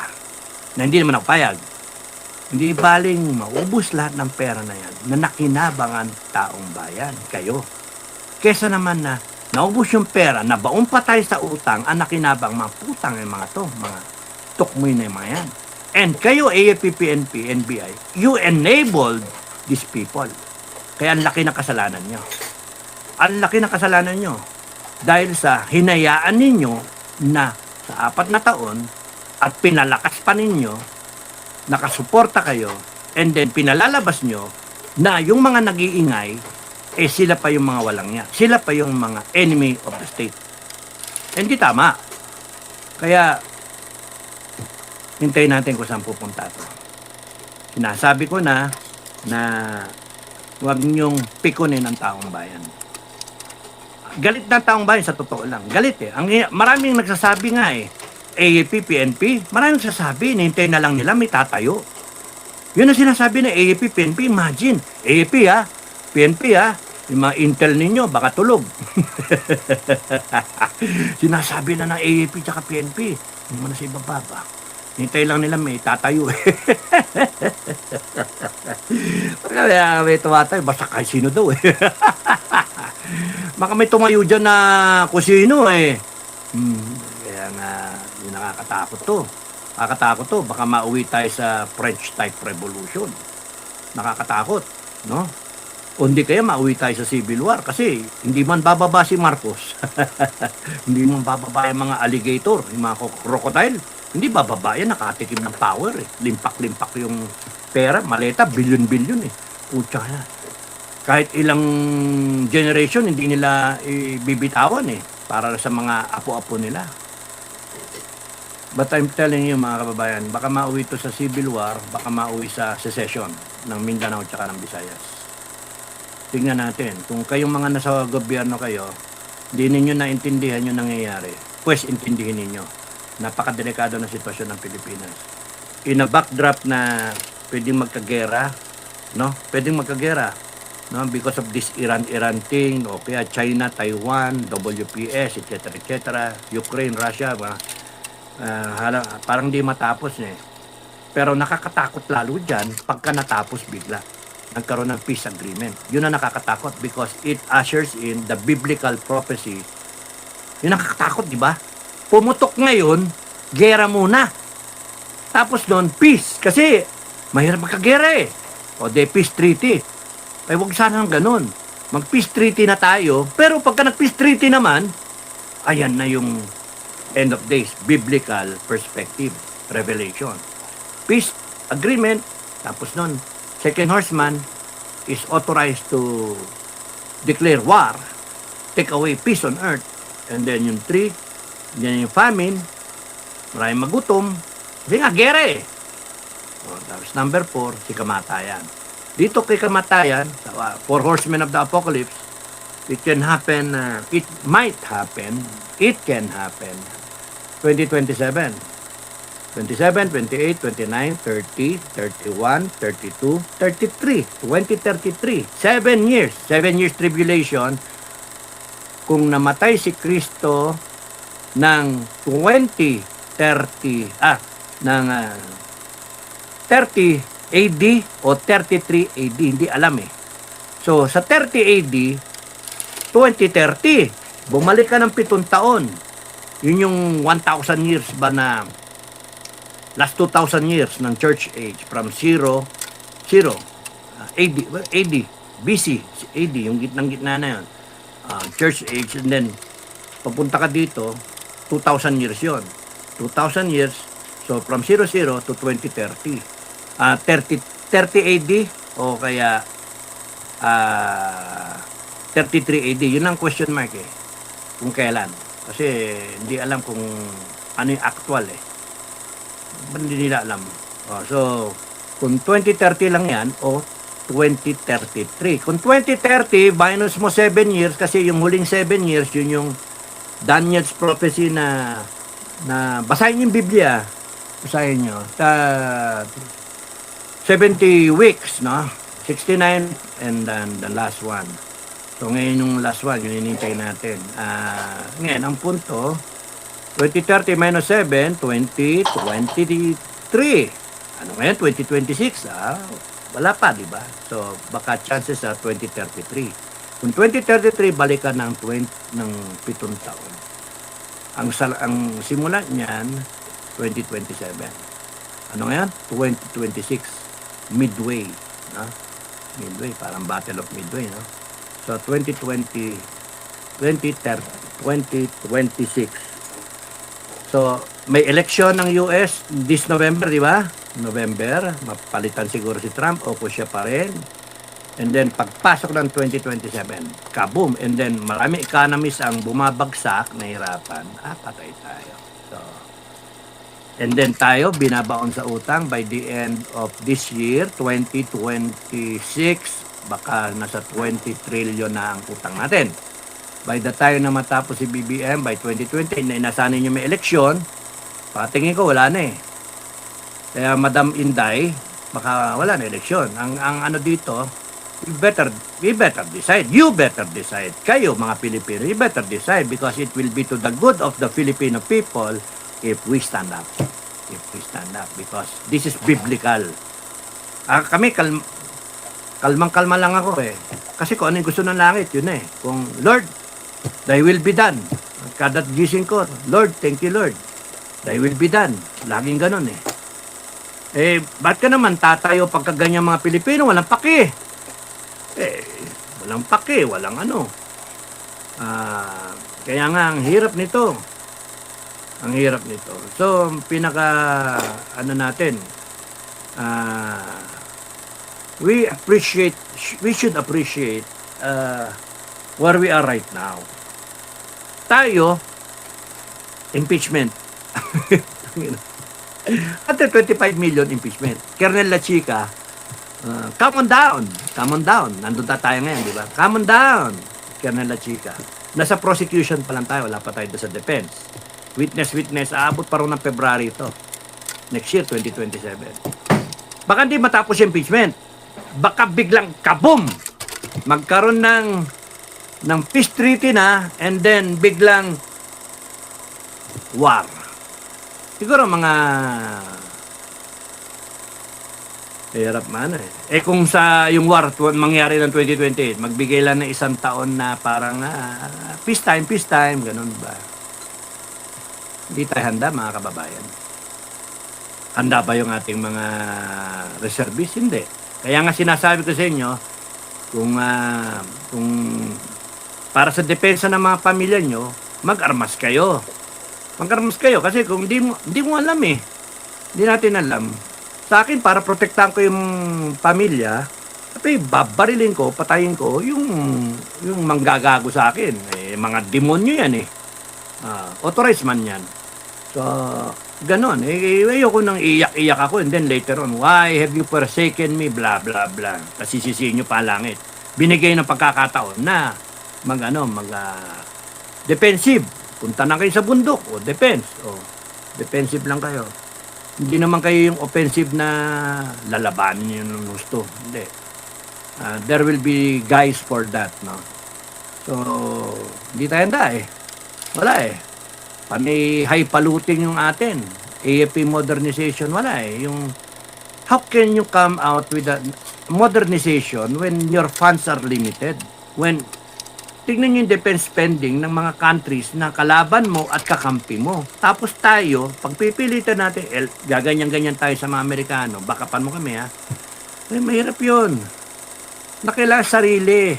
na hindi naman nakapayag. Hindi baling maubos lahat ng pera na yan na nakinabangan taong bayan, kayo. Kesa naman na naubos yung pera na baon pa tayo sa utang, ang nakinabang mga putang yung mga to, mga tukmoy na yung mga yan. And kayo, AFP, PNP, NBI, you enabled these people. Kaya ang laki ng kasalanan nyo. Ang laki ng kasalanan nyo. Dahil sa hinayaan ninyo na sa 4 na taon at pinalakas pa ninyo, nakasuporta kayo, and then pinalalabas nyo na yung mga nag-iingay, sila pa yung mga walang niya. Sila pa yung mga enemy of the state. Hindi tama. Kaya, hintayin natin kung saan pupunta ito. Sinasabi ko na huwag niyong pikunin ang taong bayan. Galit na taong bayan, sa totoo lang. Galit eh. Maraming nagsasabi nga eh. AAP, PNP, maraming nagsasabi, hintayin na lang nila, may tatayo. Yun ang sinasabi na AAP, PNP, imagine. AAP PNP yung mga intel ninyo, baka tulog. Sinasabi na ng AAP tsaka PNP, hindi mo na sa ibababa. Hintay lang nila may tatayo eh. Kaya may tumatayo, basta kahit sino daw eh. Baka may tumayo dyan na kusino eh. Kaya nga, yung nakakatakot to. Nakakatakot to, baka mauwi tayo sa French type revolution. Nakakatakot, no? O hindi kaya mauwi tayo sa Civil War kasi hindi man bababa si Marcos. Hindi man bababa yung mga alligator, yung mga crocodile. Hindi bababa yan, nakatikim ng power eh. Limpak-limpak yung pera, maleta, bilyon-bilyon eh. Pucha na. Kahit ilang generation, hindi nila bibitawan eh. Para sa mga apo-apo nila. But I'm telling you mga kababayan, baka mauwi to sa Civil War, baka mauwi sa secession ng Mindanao at ng Visayas. Tingnan natin, kung kayong mga nasa gobyerno kayo, hindi ninyo naintindihan yung nangyayari, pues intindihin ninyo. Napakadelikado na sitwasyon ng Pilipinas. In a backdrop na pwedeng magkagera, no? Pwedeng magkagera, no? Because of this Iran thing, o kaya China, Taiwan, WPS, etc., Ukraine, Russia, parang di matapos eh. Pero nakakatakot lalo dyan pagka natapos bigla. Nagkaroon ng peace agreement. Yun ang nakakatakot because it ushers in the biblical prophecy. Yun ang nakakatakot, di ba? Pumutok ngayon, gera muna. Tapos doon, peace. Kasi mahirap magkagera eh. O de peace treaty. Ay wag sana ng ganun. Mag-peace treaty na tayo. Pero pagka nag-peace treaty naman, ayan na yung end of days, biblical perspective, revelation. Peace agreement, tapos nun, second horseman is authorized to declare war, take away peace on earth, and then yung 3, yan yung famine, maraming magutom, Kasi nga, gera eh. O, tapos number 4, si kamatayan. Dito kay kamatayan, sa four horsemen of the apocalypse, it can happen, it might happen, it can happen, 2027. 27, 28, 29, 30, 31, 32, 33, 2033. 7 years. 7 years tribulation. Kung namatay si Kristo ng 30, ng 30 AD o 33 AD, hindi alam eh. So, sa 30 AD, 2030, bumalik ka ng 7 taon. Yun yung 1,000 years ba na last 2,000 years ng church age from AD, BC, AD, yung gitnang-gitna na yun. Church age, and then papunta ka dito, 2,000 years yon. 2,000 years, so from 00 to 2030. 30 AD o kaya 33 AD, yun ang question mark eh. Kung kailan. Kasi hindi alam kung ano yung actual eh. Hindi nila alam. So, kung 2030 lang yan o 2033. Kung 2030, minus mo 7 years kasi yung huling 7 years, yun yung Daniel's prophecy na basahin yung Biblia. Basahin nyo. 70 weeks, no? 69 and then the last one. So, ngayon yung last one, yun hinintay natin. Ngayon, ang punto, 2030 minus 7, 2023. Ano ngayon? 2026, wala pa, di ba? So, baka chances sa 2033. Kung 2033, balikan ng 7 taon. Ang simula niyan, 2027. Ano ngayon? 2026. Midway. No? Midway, parang Battle of Midway, no? So, 2026. So, may election ng US this November, di ba? November, mapalitan siguro si Trump o kung siya pa rin. And then, pagpasok ng 2027, kaboom. And then, marami economists ang bumabagsak, nahirapan. Patay tayo. So, and then tayo, binabaon sa utang by the end of this year, 2026, baka nasa 20 trillion na ang utang natin. By the time na matapos si BBM, by 2020, na inasanin nyo may eleksyon, patingin ko, wala na eh. Kaya Madam Inday, baka wala na eleksyon. Ang ano dito, we better decide. You better decide. Kayo, mga Pilipino, you better decide because it will be to the good of the Filipino people if we stand up. If we stand up because this is biblical. Kami, kalmang-kalma lang ako eh. Kasi kung ano yung gusto ng langit, yun eh. Kung, Lord, thy will be done. Kada gising ko, Lord, thank you Lord. Thy will be done. Laging ganun eh. Ba't ka naman tatayo pagka ganyan mga Pilipino? Walang paki. Walang paki, walang ano. Kaya nga, ang hirap nito. Ang hirap nito. So, natin, we should appreciate where we are right now. Tayo, impeachment. After 25 million impeachment. Colonel La Chica, come on down. Nandun tayo ngayon, di ba? Come on down, Colonel La Chica. Nasa prosecution pa lang tayo, wala pa tayo sa defense. Witness, aabot pa rin ng February ito. Next year, 2027. Baka hindi matapos yung impeachment. Baka biglang kaboom! Magkaroon ng peace treaty na and then biglang war. Siguro mga hirap man eh. Kung sa yung war mangyari ng 2028, magbigay lang ng 1 taon na parang peace time, ganun ba? Hindi tayo handa mga kababayan. Handa ba yung ating mga reservists? Hindi. Kaya nga sinasabi ko sa inyo, kung para sa depensa ng mga pamilya nyo, mag-armas kayo. Mag-armas kayo kasi kung hindi mo alam eh. Hindi natin alam. Sa akin, para protektahan ko yung pamilya, tapi babarilin ko, patayin ko yung manggagago sa akin. Mga demonyo yan eh. Authorized man yan. So, Ganon. Ayoko nang iyak-iyak ako and then later on, why have you forsaken me? Blah, blah, blah. Kasi sisihin nyo pa langit. Binigay ng pagkakataon na defensive. Punta na kayo sa bundok. O, defense. O, defensive lang kayo. Hindi naman kayo yung offensive na lalabanin nyo ng gusto. Hindi. There will be guys for that, no? So, hindi tayo handa eh. Wala eh. Panay high paluting yung atin. AFP modernization, wala eh. Yung, how can you come out with a modernization when your funds are limited? When, tignan nyo yung defense spending ng mga countries na kalaban mo at kakampi mo. Tapos tayo, pagpipilitan natin, gaganyan-ganyan tayo sa mga Amerikano, bakapan mo kami ha. Eh, mahirap yun. Nakailangan sarili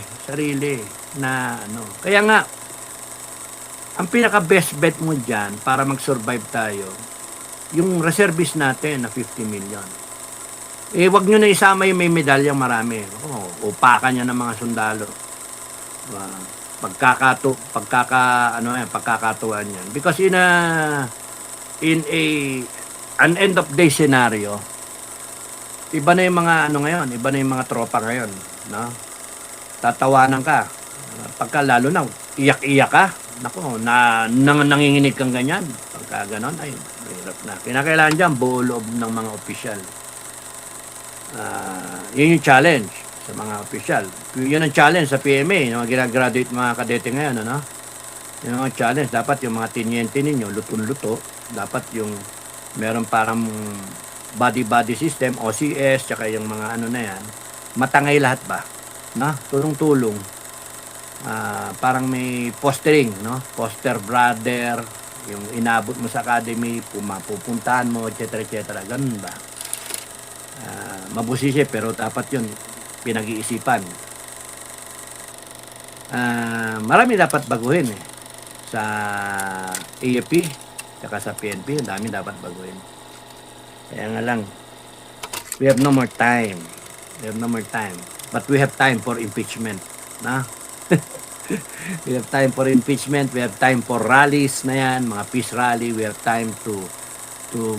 na ano. Kaya nga, ang pinaka best bet mo dyan para mag-survive tayo, yung reservist natin na 50 million. Eh, wag nyo na isama yung may medalyang marami. Upakan niya ng mga sundalo. Pagkakatuan yan. Because in an end of day scenario, iba na yung mga ngayon, iba na yung mga tropa ngayon, no? Tatawanan ka. Pagka lalo na iyak-iyak ka, nako, nanginginig kang ganyan. Pagka ganon, ay, mahirap na. Kinakailangan dyan, buo loob ng mga opisyal. Yun yung challenge sa mga opisyal. Yun ang challenge sa PMA, yung mga ginagraduate mga kadete ngayon, ano? Yung mga challenge, dapat yung mga tiniente ninyo, lutong-luto, dapat yung meron parang body system, OCS, tsaka yung mga ano na yan, matangay lahat ba? Na? Tulong-tulong. Parang may postering, no? Poster brother, yung inabot mo sa academy, pupuntahan mo, etc. Ganun ba? Mabusisi, pero dapat yun pinag-iisipan. Marami dapat baguhin eh. Sa AFP, tsaka sa PNP, dami dapat baguhin. Kaya nga lang, we have no more time. But we have time for impeachment. Na? We have time for impeachment. We have time for rallies na yan, mga peace rally. We have time to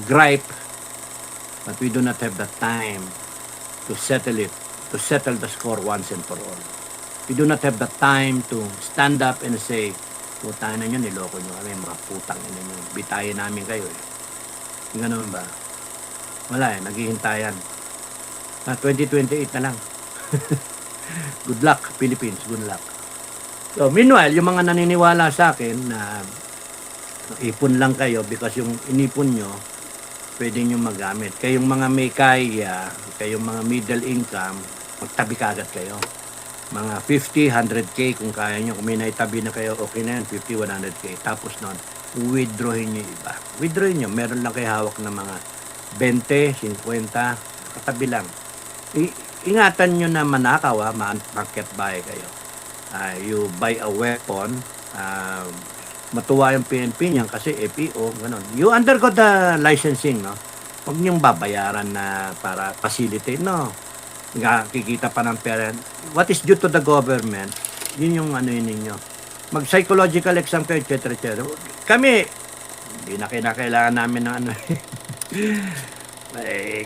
gripe. But we do not have the time to settle it, to settle the score once and for all. We do not have the time to stand up and say, putang na nyo, niloko nyo kami, mga putang ina nyo. Bitayin namin kayo eh. Ganun ba? Wala eh, naghihintayan. 2028 na lang. Good luck, Philippines. Good luck. So, meanwhile, yung mga naniniwala sa akin na ipon lang kayo because yung inipon nyo, pwede nyo magamit. Kayong mga may kaya, kayong mga middle income, magtabi kagad kayo. Mga 50, 100K kung kaya nyo. Kung may naitabi na kayo, okay na yan, 50, 100K. Tapos nun, withdrawin nyo iba. Withdrawin nyo. Meron lang kayo hawak na mga 20, 50, katabi lang. Ingatan nyo na manakaw, market buy kayo. You buy a weapon, matuwa yung PNP niyan kasi EPO, ganun. You undergo the licensing, no? Huwag niyong babayaran na para facilitate, no? Kikita pa ng pera. What is due to the government, yun yung ano yun ninyo. Mag-psychological exam kayo, etc. Kami, hindi na kinakailangan namin ng ano.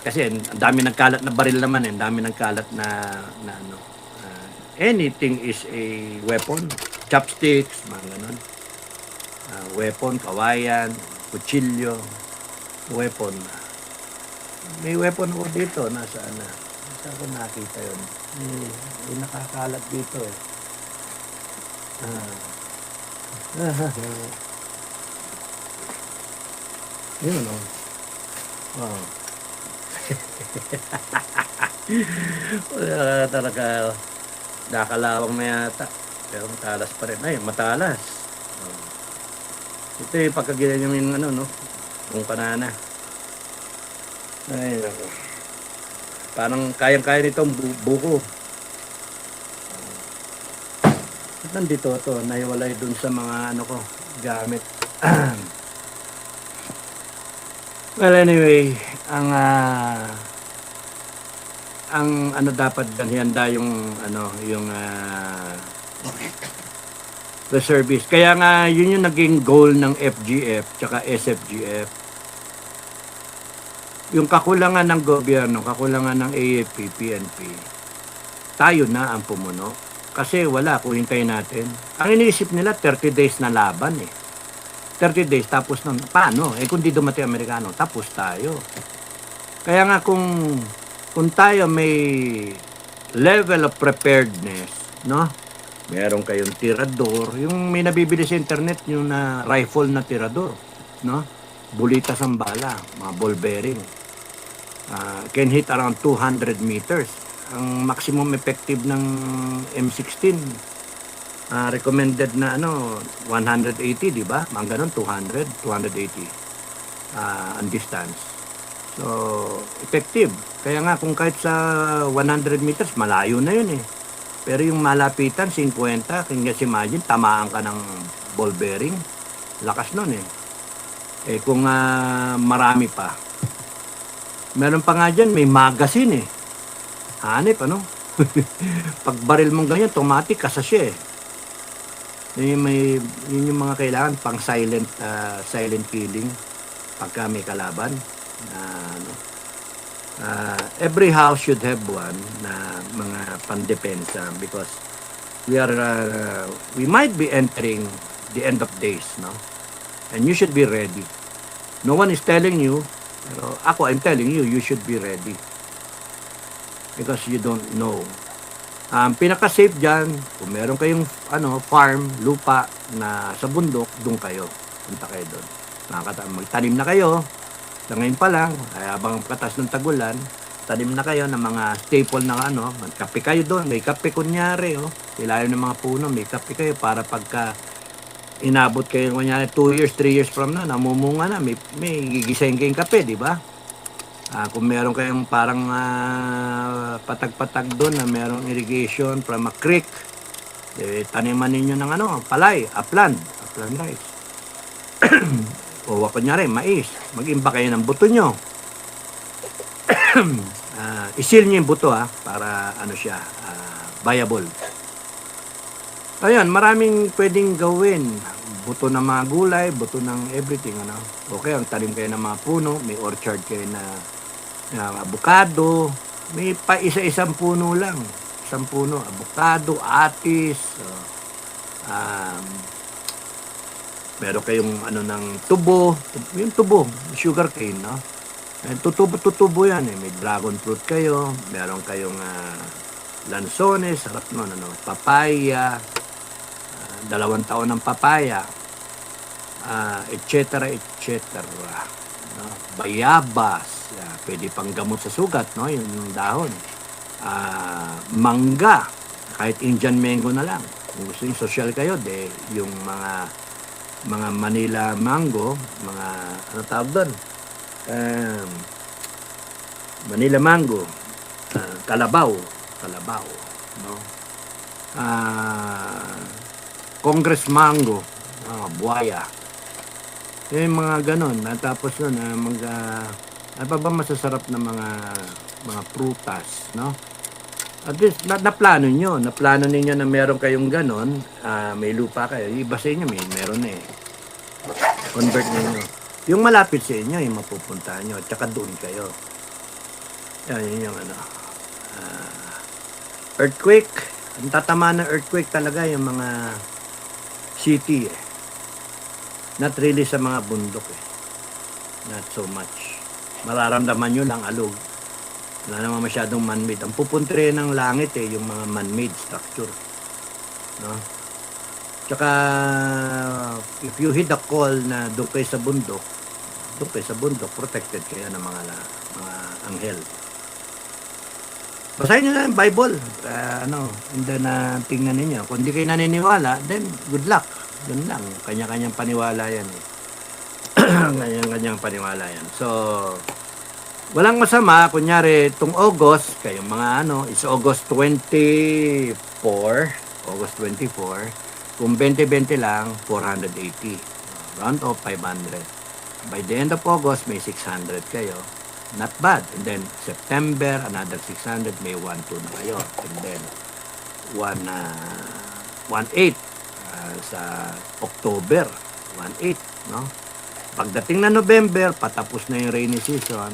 Kasi ang dami nagkalat na baril naman, ang dami nagkalat na ano. Anything is a weapon. Chopsticks, mga ganun. Weapon, kawayan, kutsilyo, weapon. May weapon ko dito, nasaan na? Saan ko nakita yun? May nakakalat dito eh. Yun o. Wow. Talaga, nakalawang na yata. Pero matalas pa rin. Ay, matalas. Ito yung pagkagilan yung ano, no? Yung kanana. Ay, nako. Parang kayang-kaya nitong buko. At nandito ito, nahiwalay dun sa mga ano ko, gamit. Well, anyway, ang ano dapat handa yung ano, yung reservist. Kaya nga, yun yung naging goal ng FGF tsaka SFGF. yung kakulangan ng gobyerno, kakulangan ng AFP, PNP, tayo na ang pumuno. Kasi wala, kung hintayin natin. Ang iniisip nila, 30 days na laban eh. 30 days, tapos na, paano? Eh kung di dumating Amerikano, tapos tayo. Kaya nga kung tayo may level of preparedness, no? Meron kayong tirador, yung may nabibili sa internet, yung na rifle na tirador, no? Bulitas ang bala, mga ball bearing. Can hit around 200 meters. Ang maximum effective ng M16, recommended na 180, di ba? Mga ganun, 200, 280 ang distance. So, effective. Kaya nga, kung kahit sa 100 meters, malayo na yun eh. Pero yung malapitan, 50, kung just imagine, tamaan ka ng ball bearing. Lakas nun eh. Eh kung marami pa. Meron pa nga dyan, may magazine eh. Hanip, ano? Pag baril mong ganyan, automatic, kasasya eh. Yun yung mga kailangan pang silent killing pagka may kalaban. Every house should have one na mga pandepensa because we might be entering the end of days, no? And you should be ready. No one is telling you, pero I'm telling you, you should be ready. Because you don't know. Pinaka-safe dyan, kung meron kayong farm, lupa na sa bundok, doon kayo. Punta kayo doon. Magtanim na kayo. Sa ngayon pa lang, habang katas ng tagulan, tanim na kayo ng mga staple na magkape kayo doon. May kape kunyari, ilalim ng mga puno, may kape kayo para pagka inabot kayo kunyari 2 years, 3 years from now, namumunga na, may gigisahin kayong kape, di ba? Kung meron kayong parang patag-patag doon na merong irrigation from a creek, taniman ninyo ng palay, upland rice. O kunyari, mais. Mag-imba kayo ng buto nyo. Isil nyo yung buto para siya, viable. Ayun, maraming pwedeng gawin. Buto ng mga gulay, buto ng everything. Okay, ang tanim kayo ng mga puno, may orchard kayo na avocado, may pa isa-isang puno lang. Isang puno, avocado, atis, meron kayong ng tubo, yung tubo, sugar cane, no? Tutubo yan eh. May dragon fruit kayo, meron kayong lansones, sarap nun, papaya, 2 taon ng papaya, etc. No? Bayabas, pwede pang gamot sa sugat, no? Yung dahon. Mangga, kahit Indian mango na lang. Kung gusto yung social kayo, yung mga Manila mango, mga tawag doon? Manila mango, kalabaw, no? Congress mango, buwaya. Yung mga ganon. Tapos nun, ano pa ba masasarap na mga prutas, no? At least, naplano ninyo na meron kayong ganon, may lupa kayo, iba sa inyo, meron eh. Convert ninyo. Yung malapit sa inyo, yung mapupuntahan nyo, at saka doon kayo. Yan yung earthquake. Ang tatama ng earthquake talaga yung mga city eh. Not really sa mga bundok eh. Not so much. Mararamdaman nyo lang alog. Wala naman masyadong man-made. Ang pupuntre ng langit eh, yung mga man-made structure. No? Tsaka, if you hit the call na doon kayo sa bundok, protected kayo ng mga anghel. Basahin nyo na yung Bible. And then, tingnan ninyo. Kung di kayo naniniwala, then, good luck. Yun lang. Kanya-kanyang paniwala yan eh. Kanya-kanyang paniwala yan. So, walang masama. Kunyari, itong August, kayong mga is August 24. August 24. Kung 20-20 lang, 480. Round of 500. By the end of August, may 600 kayo. Not bad. And then, September, another 600, may 1-2 na kayo. And then, 1-8 sa October, 1-8, no? Pagdating na November, patapos na yung rainy season,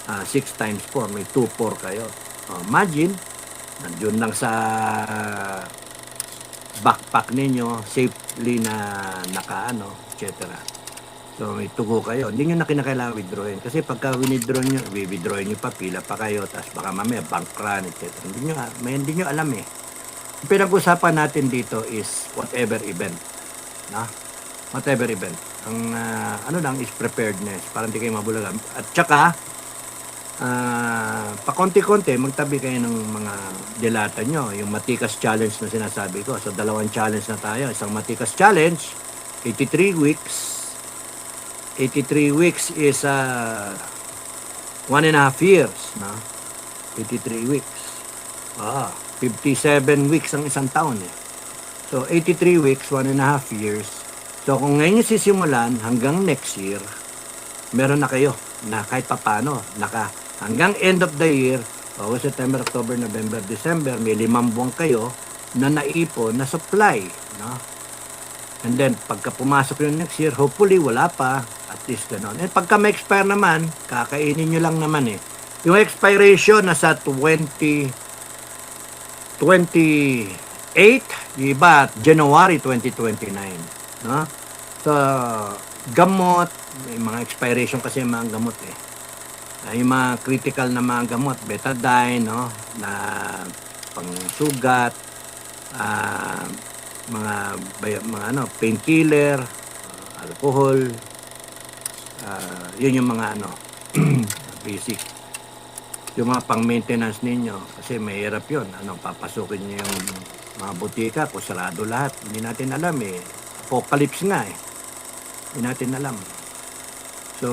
6 times 4, may 2-4 kayo. Imagine, nandiyon lang sa backpack ninyo, safely na etc. So, may tugo kayo. Hindi nyo na kinakailangan withdrawin. Kasi pagka withdraw nyo, withdraw nyo pa, pila pa kayo, tapos baka mamaya bank run, etc. Hindi nyo alam eh. Ang pinag-usapan natin dito is whatever event. No? Whatever event. Ang lang is preparedness para hindi kayo mabulagan. At saka, pakonti-konti, magtabi kayo ng mga dilata nyo. Yung Matikas Challenge na sinasabi ko. So, 2 challenge na tayo. Isang Matikas Challenge, 83 weeks. 83 weeks is 1.5 years. No? 83 weeks. 57 weeks ang isang taon eh. So, 83 weeks, 1.5 years. So, kung ngayon yung sisimulan, hanggang next year, meron na kayo na kahit papano, hanggang end of the year, August, September, October, November, December, may 5 buwan kayo na naipon na supply. No? And then, pagka pumasok yung next year, hopefully, wala pa. At least gano'n. And pagka may expire naman, kakainin nyo lang naman eh. Yung expiration nasa 2028, yung iba, January 2029. No? So, gamot, may mga expiration kasi yung mga gamot eh. Yung mga critical na mga gamot, betadine, no? Na pangsugat, mga painkiller, alcohol, yun yung mga basic. Yung mga pang-maintenance ninyo, kasi mahirap yun. Papasukin nyo yung mga butika, kung sarado lahat. Hindi natin alam eh. Apocalypse nga eh. Hindi natin alam. So,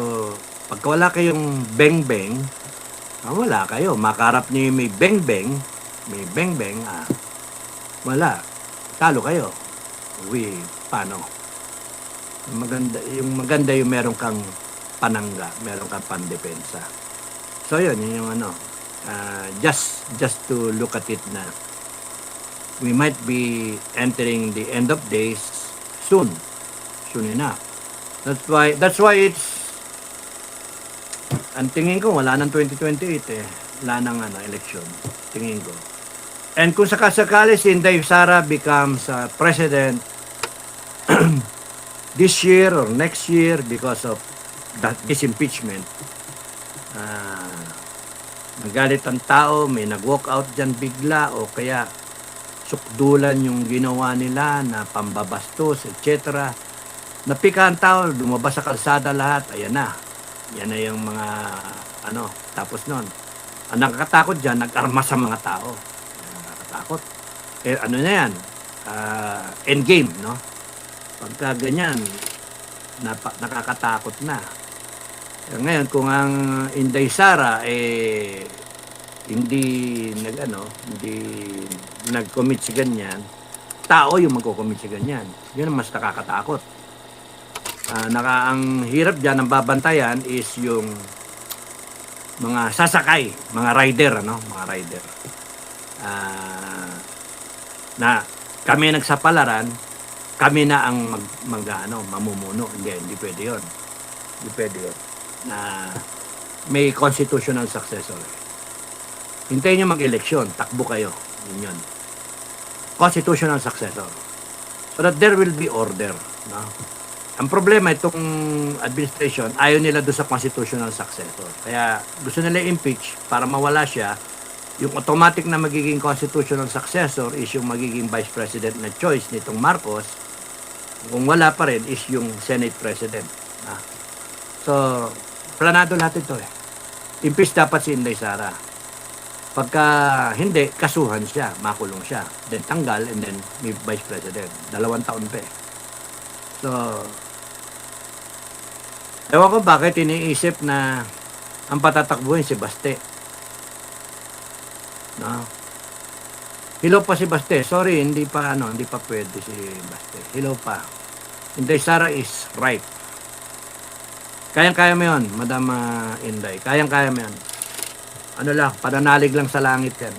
pagka wala kayong beng-beng, wala kayo. Makarap niyo yung may beng-beng, wala. Talo kayo. Paano? Yung maganda yung meron kang panangga, meron kang pandepensa. So, yun yung just to look at it na we might be entering the end of days soon enough. That's why it's ang tingin ko wala nang 2028 eh. Wala nang election. Tingin ko. And kung sakasakali si Inday Sara becomes president this year or next year because of this impeachment, nagalit ang tao, may nag-walk out dyan bigla o kaya sukdulan yung ginawa nila na pambabastos, etc. Napika ang tao, lumabas sa kalsada lahat, ayan na. Yan na yung mga, tapos nun. Ang nakakatakot dyan, nag-arma sa mga tao. Nakakatakot. Na yan? Endgame, no? Pagka ganyan, nakakatakot na. Ngayon, kung ang Inday Sara, hindi nag-commit si ganyan, tao yung magko-commit si ganyan. Yun ang mas nakakatakot. Ang hirap dyan, ang babantayan is yung mga sasakay, mga rider, mga rider. Na kami nagsapalaran, kami na ang mamumuno. Hindi pwede yun. Hindi pwede yun. Na may constitutional successor. Hintayin nyo mag-eleksyon, takbo kayo. Yun. Constitutional successor. So that there will be order. No? Ang problema, itong administration, ayaw nila doon sa constitutional successor. Kaya gusto nila impeach para mawala siya. Yung automatic na magiging constitutional successor is yung magiging vice president na choice nitong Marcos. Kung wala pa rin is yung Senate president. So, planado lahat ito eh. Impeach dapat si Inday Sara. Pagka hindi, kasuhan siya, makulong siya. Then tanggal and then may vice president. 2 taon pa eh. So, ewan ko bakit iniisip na ang patatakbuhin si Baste. No? Hilaw pa si Baste. Sorry, hindi pa pwede si Baste. Hilaw pa. Inday Sara is right. Kayang-kaya mo yun, Madam Inday. Kayang-kaya mo yun. Pananalig lang sa langit yan.